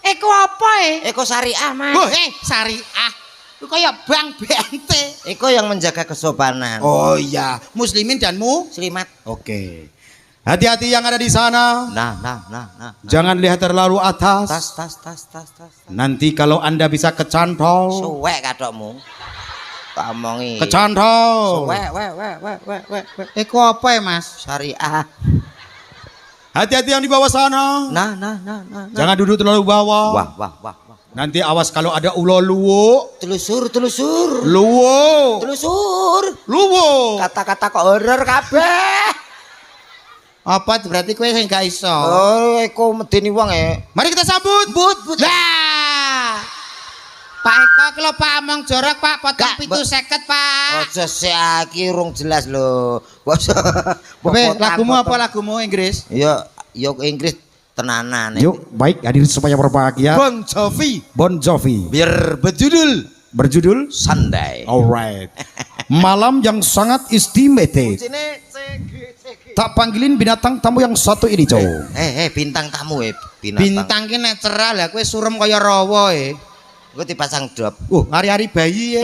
B: Eko apa Eko syariah, Mas.
A: Oh, syariah. Itu kayak bank BNT.
B: Eko yang menjaga kesopanan.
A: Oh iya, muslimin dan
B: Selimat.
A: Oke. Hati-hati yang ada di sana.
B: Nah.
A: Jangan lihat terlalu atas.
B: Tas.
A: Nanti kalau Anda bisa kecantol.
B: Suwek katokmu. Tak omongi.
A: Kecantol.
B: Suwek.
A: Eko apa ya, Mas?
B: Syariah.
A: Hati-hati yang di bawah sana.
B: Nah.
A: Jangan duduk terlalu bawah.
B: Wah.
A: Nanti awas kalau ada ulo luwo.
B: Telusur.
A: Luwo. Luwo.
B: Kata-kata kok horor kabeh.
A: Apa itu berarti kowe sing gak iso.
B: Oh, Eko medeni wong
A: Mari kita sambut.
B: But.
A: Lah. Pak Eko kalau Pak omong jorok Pak potong
B: Gak,
A: 750 Pak.
B: Ojo seaki rung jelas lho.
A: Lagumu apa lagumu Inggris?
B: Yo Inggris tenanan.
A: Yuk, baik hadirin supaya berbahagia. Bon Jovi.
B: Biar
A: Berjudul
B: Sunday.
A: Alright. Malam yang sangat istimewa. Tak panggilin binatang tamu yang satu ini, Cow.
B: Bintang tamu
A: Bintang ki natural lah, kowe surem kaya rawa
B: Gue dipasang drop.
A: Hari-hari bayi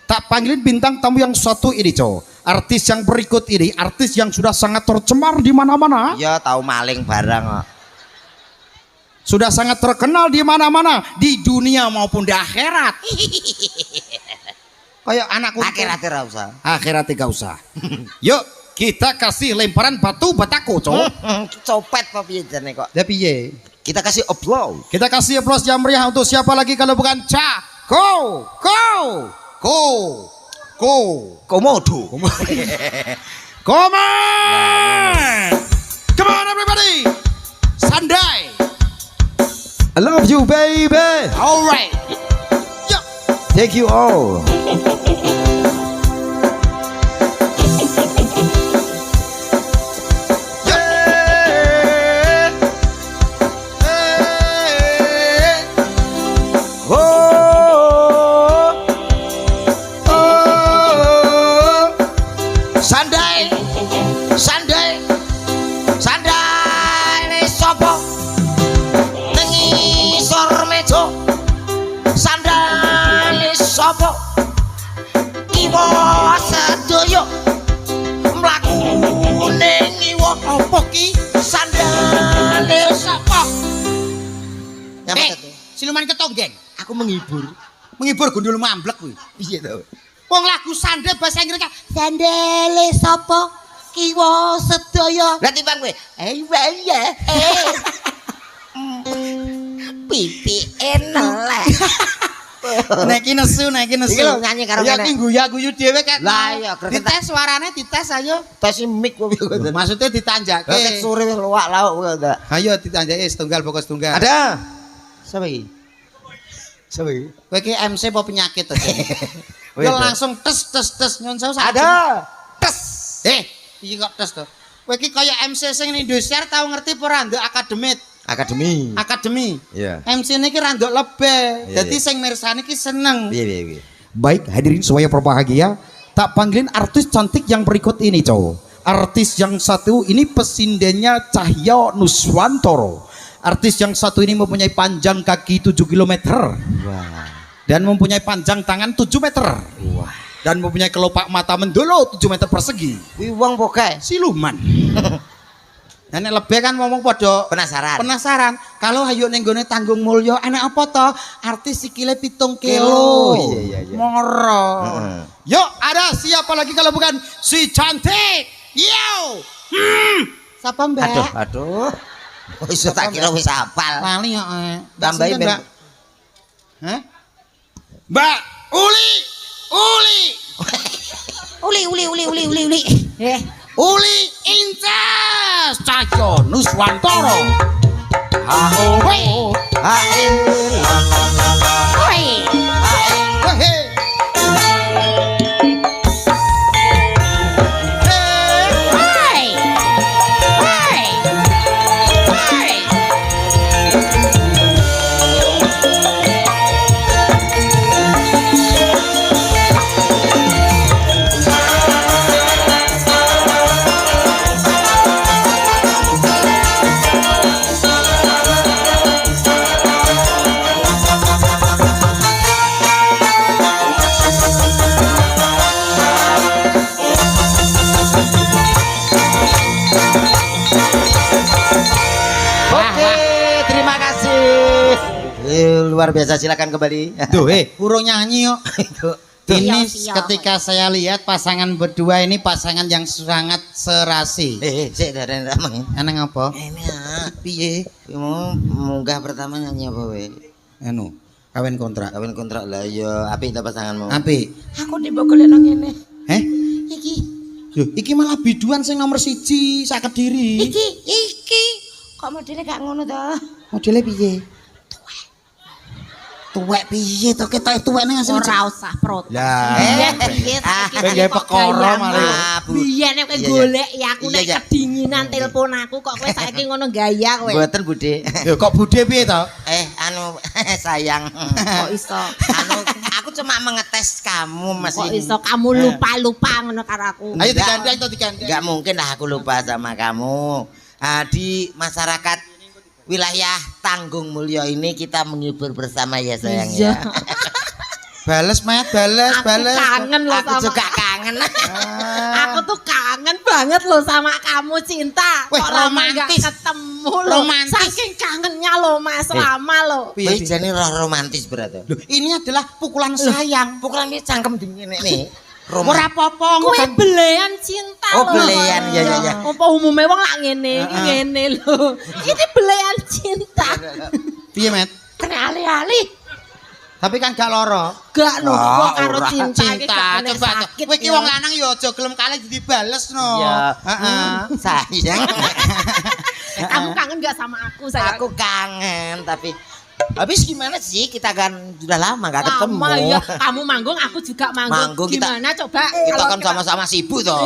A: Tak panggilin bintang tamu yang satu ini, Cow. Artis yang berikut ini, artis yang sudah sangat tercemar di mana-mana.
B: Ya tahu maling barang kok.
A: Sudah sangat terkenal di mana-mana, di dunia maupun di akhirat. Kayak anakku.
B: Akhirat ora usah.
A: Akhirat gak usah. Yuk, kita kasih lemparan batu bataku, Cow.
B: Copet apa piye jane kok.
A: Ya piye?
B: Kita kasih applause.
A: Kita kasih applause yang meriah untuk siapa lagi kalau bukan
B: Komodo.
A: Come on! Come on everybody! Sandai!
C: I love you, baby.
A: Alright! Yo!
C: Thank you all.
B: Sandai ne sapa? Nengisor meja
A: Apa ki?
B: Sandale sapa?
A: Siluman ketonggen.
B: Aku menghibur.
A: Menghibur gundul mamblek kuwi.
B: Piye to?
A: Wong lagu sandal bahasa Inggris kan
D: Sandale sapa kiwa sedaya.
B: Lah timbang kowe. Ya. Pipi enelek.
A: nek iki nesu.
B: Iki lho nyanyi karo
A: ya
B: kene.
A: ki guyu-guyu dhewe kan.
B: Lah iya, greget.
A: dites suarane dites ayo.
B: Tes mic kowe kok.
A: Maksudnya ditanjake.
B: Ket sore wis luwak lauk kowe ndak.
A: Ayo ditanjake setunggal pokok setunggal.
B: Ada. Siapa iki? Siapa iki?
A: Kowe ki MC apa penyakit to?
B: Oh,
A: Yo
B: iya.
A: langsung tes nyon sewu.
B: Ada.
A: Tes. Iki kok tes to. Kowe ki kaya MC sing ning Indosiar tau ngerti apa ora nduk
B: Akademi.
A: akademi.
B: Iya.
A: MC ini ki randok lebih.
B: Iya,
A: Jadi
B: iya.
A: sing mirsani ki seneng.
B: Piye.
C: Baik, hadirin semuanya berbahagia. Tak panggilin artis cantik yang berikut ini, cowok. Artis yang satu ini pesindennya Cahyo Nuswantoro. Artis yang satu ini mempunyai panjang kaki 7 km.
B: Wah.
C: Dan mempunyai panjang tangan 7 meter.
B: Wah.
C: Dan mempunyai kelopak mata mendolo 7 meter persegi.
B: Kuwi wong pokoke.
C: Siluman.
A: Dan nek lebih kan ngomong podo
B: Penasaran.
A: Kalau hayu ning gone Tanggung Mulya enak apa to? Artis sikile 7 kilo.
B: Kilo. Iya.
A: Moro.
B: Heeh.
C: Yuk, ada siapa lagi kalau bukan si cantik? Yo.
A: Siapa Mbak?
B: Aduh. Wis tak kira wis hafal.
A: Lali kok.
B: Tambahin
A: Mbak.
B: ben.
A: Hah?
C: Mbak Uli.
D: Uli.
C: Uli Inces Cahyo Nuswantoro.
B: Hain.
C: Hehe.
B: Oke, terima kasih. Luar biasa, silakan kembali.
A: Duh, urung nyanyi kok. Ini
D: Siap.
A: ketika saya lihat pasangan berdua ini pasangan yang sangat serasi.
B: Sik dari ramang.
A: Eneng apa?
B: Ini piye? Mau munggah pertama nyanyi apa we?
A: Anu, kawin kontrak.
B: Kawin kontrak lah ya, apik ta pasanganmu?
A: Apik.
D: Aku dibokole nang ngene.
A: Heh?
D: Iki.
A: Loh, iki malah biduan sing nomor 1 sak Kediri.
D: Iki. Kok modele gak ngono to?
A: Modele piye? Tuwek piye to ketok tuwek ning asli.
D: Ora usah protes.
A: Lah.
D: Piye saiki
A: kowe gawe perkara malah.
B: Bu.
D: Biyen nek kowe
B: Iya, iya.
D: golek ya aku
B: Iya,
D: nek
B: iya.
D: kedinginan telepon aku kok kowe saiki ngono gaya kowe.
B: Mboten Bude.
A: Lho kok budhe piye to?
B: Anu sayang.
D: Kok iso?
B: Anu aku cuma mengetes kamu Mas.
D: Kok iso kamu lupa-lupa ngono karo aku?
A: Ayo digandeng to digandeng.
B: Enggak mungkin lah aku lupa sama kamu. Di masyarakat wilayah Tanggung Mulya ini kita menghibur bersama ya sayang
D: Iya.
B: ya.
A: Bales, Mat, bales.
D: Aku kangen loh
B: Aku
D: sama
B: juga kangen.
D: Aku tuh kangen banget loh sama kamu Cinta.
A: Weh,
D: Kok lama nggak
A: romantis.
D: ketemu loh.
A: Romantis.
D: Saking kangennya loh Mas lama loh.
B: Kowe jane romantis berarti.
A: Loh, ini adalah pukulan sayang.
B: Pukulan ini cangkem dingin nih.
A: Ora apa-apa
D: Kue
A: ngono.
D: belean cinta
B: Oh,
D: loh.
B: belean, ya, ya, ya.
D: Apa umumnya wong lak ngene, iki ngene loh. Ini belean cinta.
A: Piye, Mat?
D: Kena ali-ali.
A: Tapi kan gak loro.
D: Gak no,
B: Ah,
D: kok karo
B: ora.
D: cinta iki
A: Cinta,
D: gak kena
A: coba
D: sakit.
A: kowe iki
D: ya.
A: wong lanang ya aja gelem kalih dibales no.
B: Iya.
A: Heeh.
B: Sayang.
D: Kamu kangen gak sama aku sayang?
B: Aku kangen tapi habis gimana sih kita kan sudah lama gak ketemu.
D: Lama ya, kamu manggung, aku juga manggung.
B: Manggung, kita-
D: Gimana coba?
B: Kita
D: kalau
B: kan sama-sama sibuk toh.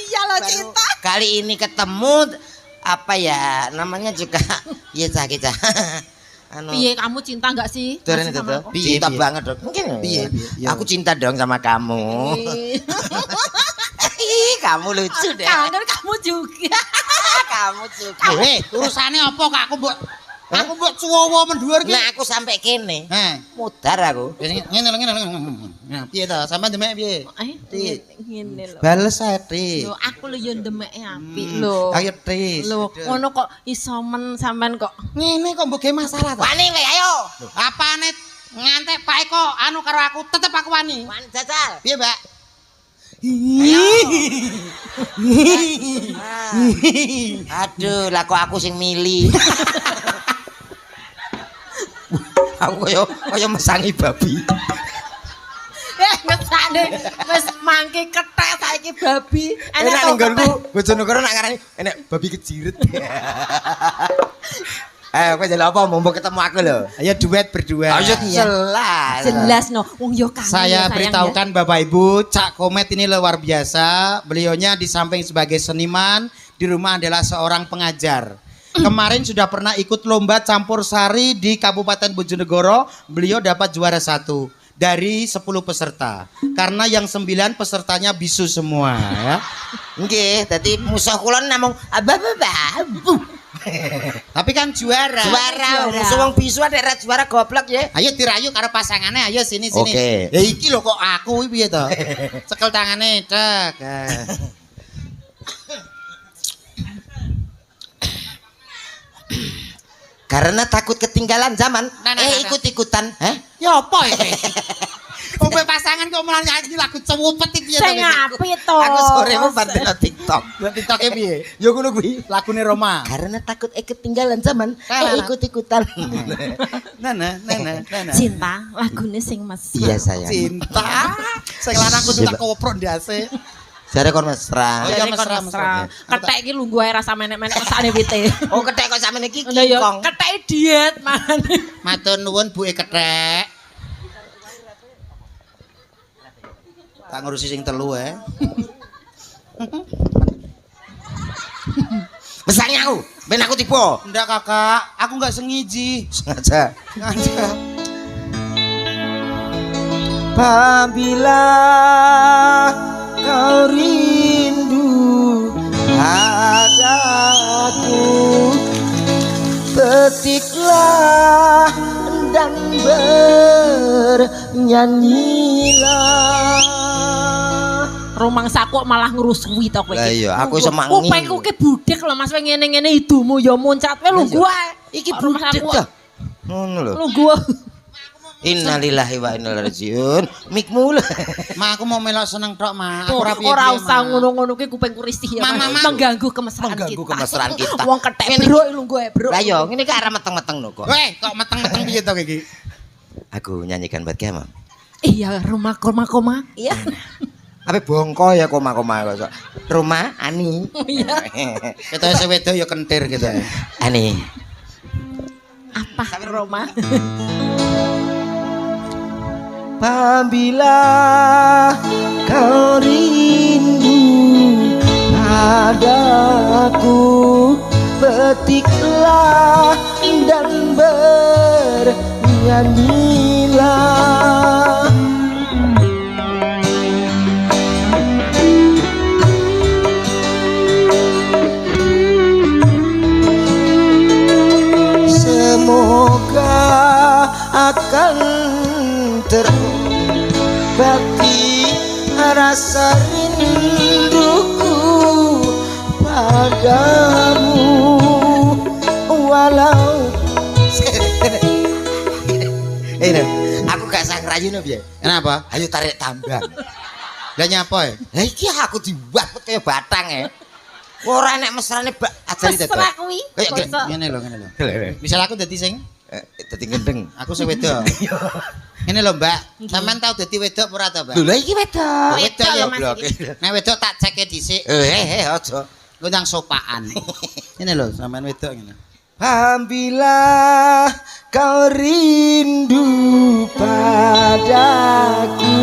D: Iya loh cinta.
B: Kali ini ketemu apa ya namanya juga ya kita. Anu
D: Piye kamu cinta gak sih?
B: Doren
D: Masih
B: itu
D: sama
B: tuh.
D: aku?
B: Cinta
A: Piye?
B: banget dong. Mungkin
A: Piye,
B: ya.
A: piye, yo.
B: Aku cinta dong sama kamu. Ih, kamu lucu deh.
D: Kangen kamu juga.
B: Kamu juga.
A: Urusane apa kok aku mbok cuwowo mendhuwur ki.
B: Nah, aku sampai kene.
A: Heh.
B: Mudar aku.
A: Ngene lho ngene lho. Nah, piye to? Sampeyan demek piye?
D: Piye? ngene lho.
A: Bales ae, Tris.
D: Lho aku lho yo ndemeke apik lho.
A: Ayo, Tris.
D: Lho, ngono kok iso men sampean kok.
A: Ngene kok mbok ge masalah to.
B: Wani kowe ayo.
A: Apane ngantek Pak Eko anu karo aku tetep aku wani.
B: Wani jajal.
A: Piye, Mbak?
B: Aduh, lah kok aku sing milih. Aku kaya mesangi babi.
D: Ngesane wis mangke kethek saiki babi.
B: Enak ning nggonku Bojonegoro nak ngarani enek babi kejirit. Kowe jare apa mumpung ketemu aku lho.
A: Ayo duet berdua.
B: Ayo jelas.
D: Jelas no, wong yo kangen.
A: Saya beritahukan Bapak Ibu, Cak Komet ini luar biasa. Beliaunya di samping sebagai seniman, di rumah adalah seorang pengajar. Kemarin sudah pernah ikut lomba campur sari di Kabupaten Bojonegoro. Beliau dapat juara 1 dari 10 peserta. Karena yang 9 pesertanya bisu semua ya.
B: Nggih, dadi musuh kula namung abu.
A: Tapi kan juara.
B: Juara, musuh wong bisu ada juara goblok ya.
A: Ayo dirayu karo pasangannya, ayo sini sini.
B: Oke.
A: Ya iki lho kok aku piye to? Cekel tangane, cek.
B: Karena takut ketinggalan zaman, ikut-ikutan.
A: Ya apa iki? Ombe pasangan kok malah nyanyi lagu cewupet iki piye to?
D: Sing apik to.
B: Aku sore mau bantu TikTok.
A: TikTok-e piye? Ya ngono kuwi, lagune Roma.
B: Karena takut ketinggalan zaman, ikut-ikutan.
A: Nana.
D: Cinta lagune sing mesra.
B: Iya sayang.
A: Cinta. Sing lanang kudu tak koprok ndase.
B: Jare kon mesra.
A: Iya,
D: Jadi
A: mesra,
D: kon mesra. Kethek iki lungguh ae rasa menek-menek mesake wite.
B: Oh kethek kok sampeyan iki
D: Lah yo
B: kingkong.
D: kethek diet manane.
A: Matur nuwun Bu Kethek. Tak ngurusi sing telu
B: Mesane aku, ben aku tiba.
A: Ndak Kakak, aku enggak sengiji.
B: Sengaja.
A: Sengaja.
B: Apabila kau rindu padaku, petiklah dan bernyanyilah.
D: Rumangsa kok malah ngrusui to kowe
B: Lah
D: iki.
B: iya, aku semangi.
D: Kupengku ki budek lho Mas ngene-ngene idumu ya muncat wae lungguh ae.
B: Iki budek to. Ngono lho.
D: Lungguh.
B: Innalillahi wa inna ilaihi rajiun. Mikmu lho.
A: Ma aku mau melok seneng tok, Ma. Aku ora piye.
D: Ora usah ngono-ngono ki kupengku risih ya.
A: Mama,
D: mengganggu kemesraan
B: Mengganggu
D: kita.
B: kemesraan kita.
D: Wong kethek bruk lungguh ae bruk.
B: Lah yo ngene iki arep meteng-meteng lho kok.
A: Weh, kok meteng-meteng piye to iki?
B: Aku nyanyikan buat kamu.
D: Iya, rumah koma-koma. Iya.
B: Apa bongko ya koma-koma kok. Rumah Ani.
D: Iya.
A: Kita sing wedo ya kentir gitu.
B: Ani.
D: Apa Roma?
B: Apabila kau rindu padaku, petiklah dan bernyanyilah. Semoga akan terbati rasa rinduku padamu, walau aku gak sang rayu piye.
A: Kenapa?
B: Ayo tarik tambang.
A: Lah nyapa ya?
B: Lah iki aku dibuat kaya batang ora enek mesrane ajari to.
D: Mesra kuwi.
A: Ngene lho. Misal aku dadi sing
B: Dadi gendeng.
A: aku sing wedok. Ngene lho, Mbak. Sampeyan tau dadi wedok ora to, Mbak?
B: Lho lha iki wedok.
A: Wedok ya,
D: Mas,
B: Blok.
A: Nek wedok tak ceke dhisik.
B: Aja.
A: Lu nang sopaan. Ngene lho, sampean wedok ngene.
B: Apabila kau rindu padaku,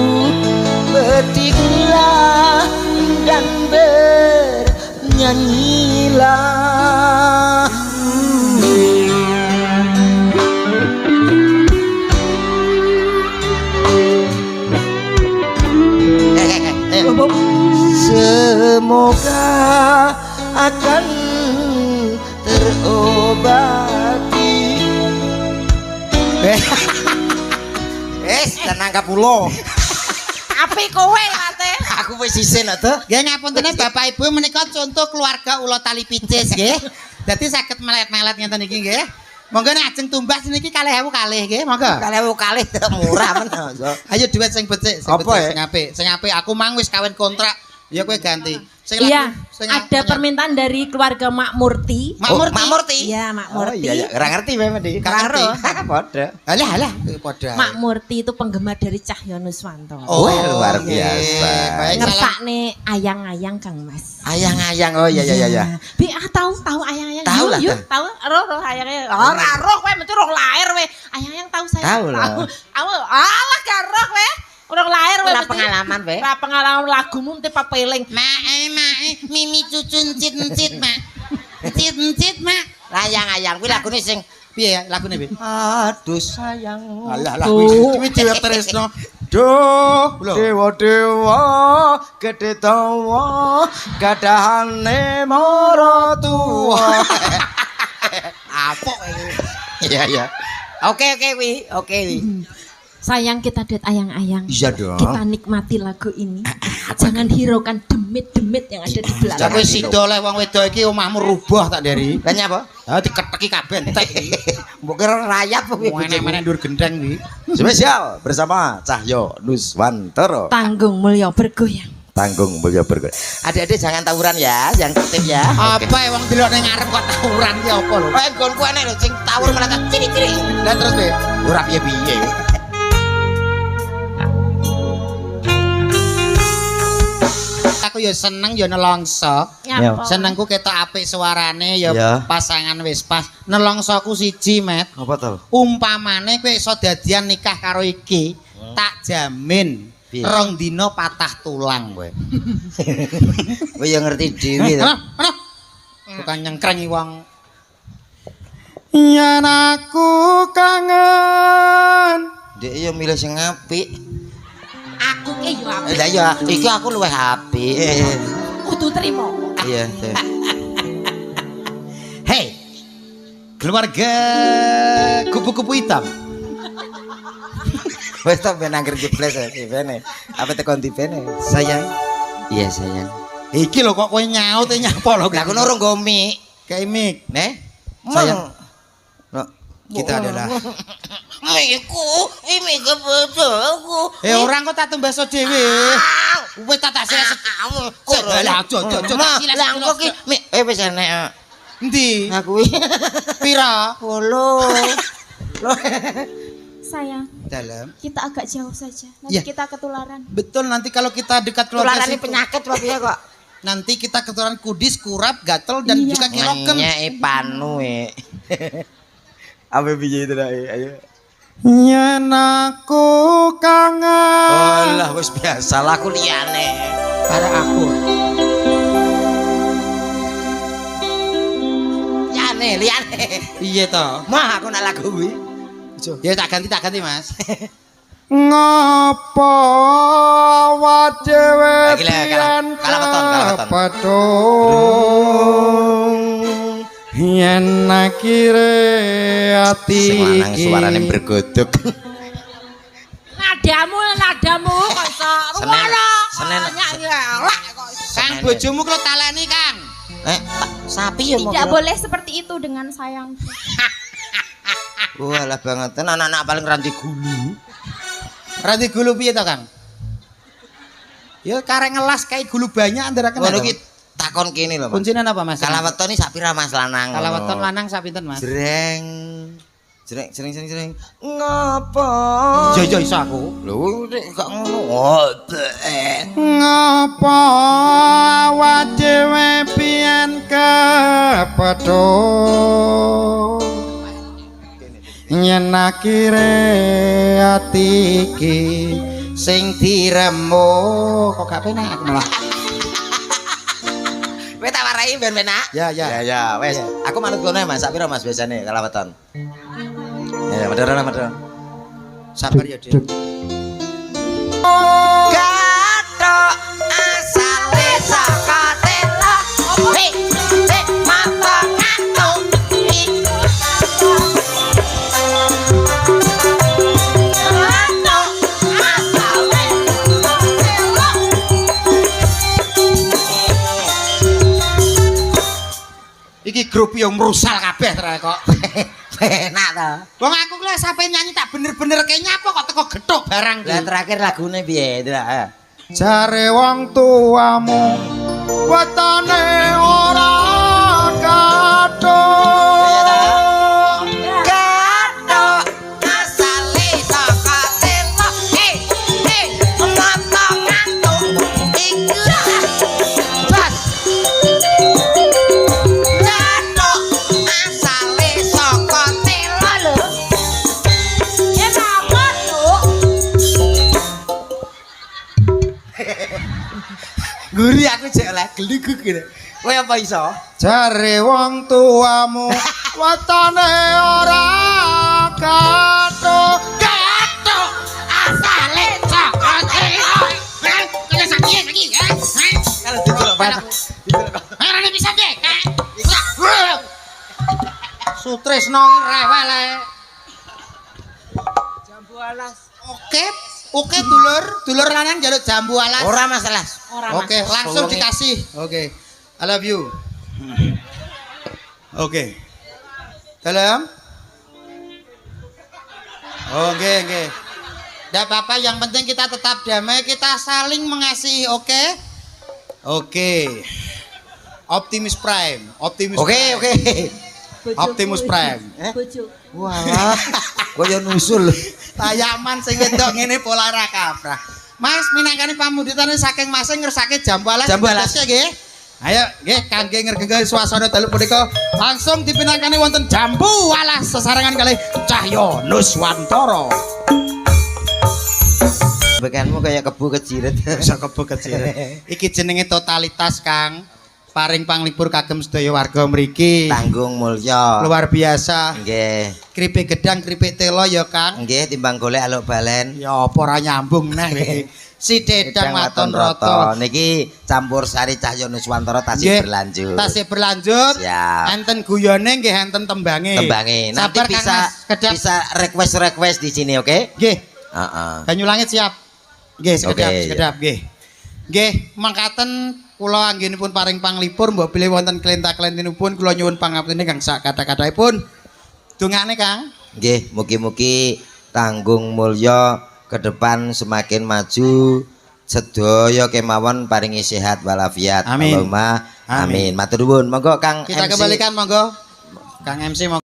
B: petiklah dan bernyanyilah. Semoga akan terobati. Tenang kapulo.
D: Tapi kowe late.
B: Aku wis isin to.
A: Nggih ngapunten Bapak Ibu menika contoh keluarga ula tali picis nggih. Dadi saged melet-melet ngeten iki nggih. Monggo nek ajeng tumbas niki 2.000 kalih nggih, monggo.
B: 2.000 kalih murah men.
A: Ayo duit sing becik,
B: Apa, ya?
A: sing apik. Aku mang wis kawin kontrak. Ya kowe ganti.
D: Iya, ada permintaan dari keluarga Mak Murti.
A: Mak
B: Murti.
D: Iya, Mak
B: Oh
D: Murti.
B: iya, ora ngerti wae Medi.
A: Karo.
B: Padha.
A: Alah, padha.
D: Mak Murti itu penggemar dari Cahyo Nuswanto.
B: Oh, luar biasa.
A: Baik, salam.
D: Ngersakne ayang-ayang Kang Mas.
B: Ayang-ayang. Oh iya.
D: Bi tahu ayang-ayang.
B: Tahu lah,
D: Yuk, tahu roh ayang-ayang. Ora roh kowe mesti roh lahir we. Ayang-ayang tahu saya.
B: Tahu lah.
D: Alah gak roh we. Urung lahir we.
B: Ora pengalaman we.
D: Ora pengalaman lagumu mesti papeling.
A: Mae, mimi cucun cit-cit, Mak. Cit-cit, Mak.
B: Ayang-ayang kuwi lagune sing
A: Piye ya lagune piye?
B: aduh sayang.
A: Alah kuwi dhewe tresno.
B: Duh, dewa gede tawa gadahane maratuwa. Apa ini? Iya. Oke wi.
D: Sayang kita lihat ayang-ayang.
B: Iya dong.
D: Kita nikmati lagu ini. Jangan hiraukan demit-demit yang ada di
A: Lah
D: belakang.
A: kowe sida oleh wong wedok iki omahmu rubah tak nderi.
B: Lah nyapa?
A: Ha diketeki kabeh entek.
B: Mbok kira rayap kuwi.
A: Meneh-meneh ndur gendeng kuwi.
B: Spesial bersama Cahyo Nuswantoro.
D: Tanggung Mulya bergoyang.
B: Tanggung Mulya Bergoyang. Adik-adik jangan tawuran ya, yang tertib ya.
A: Apa wong delok ning ngarep kok tawuran ki apa lho?
B: Nggonku enek lho sing tawur malah tak ciri-ciri.
A: Lah terus piye?
B: Ora piye-piye.
A: Aku ya seneng ya nelongso.
D: Nyapa?
A: Senengku ketok apik suarane ya
B: Ya.
A: pasangan wis pas. Nelongsoku siji, Met.
B: Apa to?
A: Umpamane kowe iso dadian nikah karo iki, tak jamin
B: Piye?
A: 2 dina patah tulang kowe.
B: Kowe ya ngerti dhewe to.
A: Bukan nyengkrengi wong. Yen aku kangen.
B: Dek ya milih sing apik.
D: Aku ki yo apik.
B: Lah ya, iki aku luwih apik.
D: Kudu trimo.
B: Iya, Dek.
A: Hei, keluarga kupu-kupu hitam.
B: Wes tak ben angger jebles ya, bene. Apa tekon dipene?
A: Sayang,
B: Iya, sayang.
A: iki lho kok kowe nyaut nyapa lho.
B: Lah kono urung go mik.
A: Kayak mik.
B: Neh.
A: Sayang.
B: No.
A: Kita adalah
B: Miku, ini kebodohku.
A: orang kok tak tembaso dhewe. Wis tak tasih. Lah aja.
B: Lah engko ki wis enek.
A: Endi?
B: Aku
A: Pira?
B: 8.
D: Sayang,
A: Dalam.
D: kita agak jauh saja. Nanti
A: Ya.
D: kita ketularan.
A: Betul nanti kalau kita dekat keluarga
B: Tularane
A: situ,
B: penyakit apa piye kok?
A: nanti kita ketularan kudis, kurap, gatel dan juga kilokem.
B: Nyek panu Apa piye itu dah? Ayo.
A: Yen aku kangen.
B: Alah wis biasa lah aku liyane.
A: Karo aku.
B: Liyane.
A: Iya toh.
B: Mah aku nak lagu kuwi.
A: Ya tak ganti Mas.
C: Ngapa wadewe
B: Lagi lah, kalah
C: peton yen nakire ati
B: Sing lanang suarane bergodok.
D: Nadamu kok iso
B: Senen.
A: Kang bojomu kok taleni, Kang.
B: Sapi ya mau.
E: Tidak boleh seperti itu dengan sayang.
B: Walah banget. Anak-anak paling ranti gulu.
A: Ranti gulu piye to, Kang? Ya karek ngelas kayak gulu banyak andaraken.
B: Ngono ki takon kene lho, Mas.
A: Kuncinan apa, Mas?
B: Kalaweton iki sak pira Mas lanang?
A: Kalaweton lanang sak pinten, Mas?
B: Jreng. Ngapa?
A: Yo iso aku.
B: Lho nek gak ngono. Oh,
C: ngapa wadewe pian kepethuk yen nakire ati iki sing diremuk
A: Kok gak penak aku malah.
B: Kowe tak warai ben penak?
A: Ya.
B: Ya, wes. Aku manut kono Mas, sak pira Mas biasane kalaweton? Ya, madara.
A: Sabar ya, Dik.
B: Gathok asale saka tela. Hei, mata ngatung. Gathok asale saka tela.
A: grup yo mrusal kabeh tra kok.
B: Enak to.
A: Wong aku ki sampe nyanyi tak bener-bener kayaknya apa kok teko gethuk barang
B: Lah
A: ki.
B: terakhir lagune piye, Ndra?
C: Jare wong tuamu wetane ora kathok.
B: Gathok asale saka telo. Mata ngantuk iku. Bas. Gathok asale saka telo lho.
D: Ya apa tuh?
B: Guri aku jek oleh geliguk gitu. Kowe apa iso?
C: Jare wong tuamu wetane ora kathok.
A: Gathuk asale saka telo. Kaya sakit.
B: Kalau didelok Pak.
A: Arane bisa piye? Sutresno ki rewel ae.
B: Jambu alas.
A: Oke dulur lanang njaluk jambu alas.
B: Ora masalah.
A: Oke, langsung
B: Tolongin.
A: dikasih. Oke. I love you. Oke. Dalam. Oke. Enggak apa-apa, yang penting kita tetap damai, kita saling mengasihi, oke? Oke. Optimus Prime.
B: Oke.
D: Bojoku
A: Optimus
D: iki.
A: Prime.
D: Bojoku.
B: Walah. Kaya nusul.
A: Tayaman sing wedok ngene pola ra kaprah. Mas minangkani pamuditane saking Mas ngersake jambu alas.
B: Jambu alas.
A: Nggih. Ayo nggih kangge ngregengke suasana dalu punika langsung dipinangkani wonten jambu alas sesarengan kalih Cahyo Nuswantara.
B: Bekanmu kayak kebu kejiret.
A: Bisa kebo kecil. Iki jenenge totalitas Kang. Paring panglipur kagem sedaya warga mriki.
B: Tanggung mulya.
A: Luar biasa.
B: Nggih.
A: Kripik gedang, kripik telo ya Kang.
B: Nggih timbang golek aluk balen.
A: Ya apa ora nyambung neh. Si Dedang Waton Rata.
B: Niki campur sari Cahyo Nuswantara tasih
A: Nggih,
B: berlanjut.
A: tasih berlanjut.
B: Siap.
A: Enten guyone nggih enten tembange.
B: Tembange. Nanti
A: Sabar, Kang
B: bisa
A: Mas. Kedap.
B: bisa request di sini, oke?
A: Nggih.
B: Heeh.
A: Banyu langit siap. Nggih, sekedap,
B: Oke,
A: sekedap nggih. Nggih, mangkaten kula anggenipun paring panglipur mbok bilih wonten klenta-klentinipun kula nyuwun pangapunten kang sak kata-kataipun. Dongane Kang.
B: Nggih, mugi-mugi tanggung mulya ke depan semakin maju. Sedaya kemawon paringi sehat walafiat.
A: Amin.
B: Allahumma
A: Amin.
B: amin. Matur nuwun. Monggo Kang
A: Kita
B: MC.
A: kembalikan monggo. Kang MC monggo.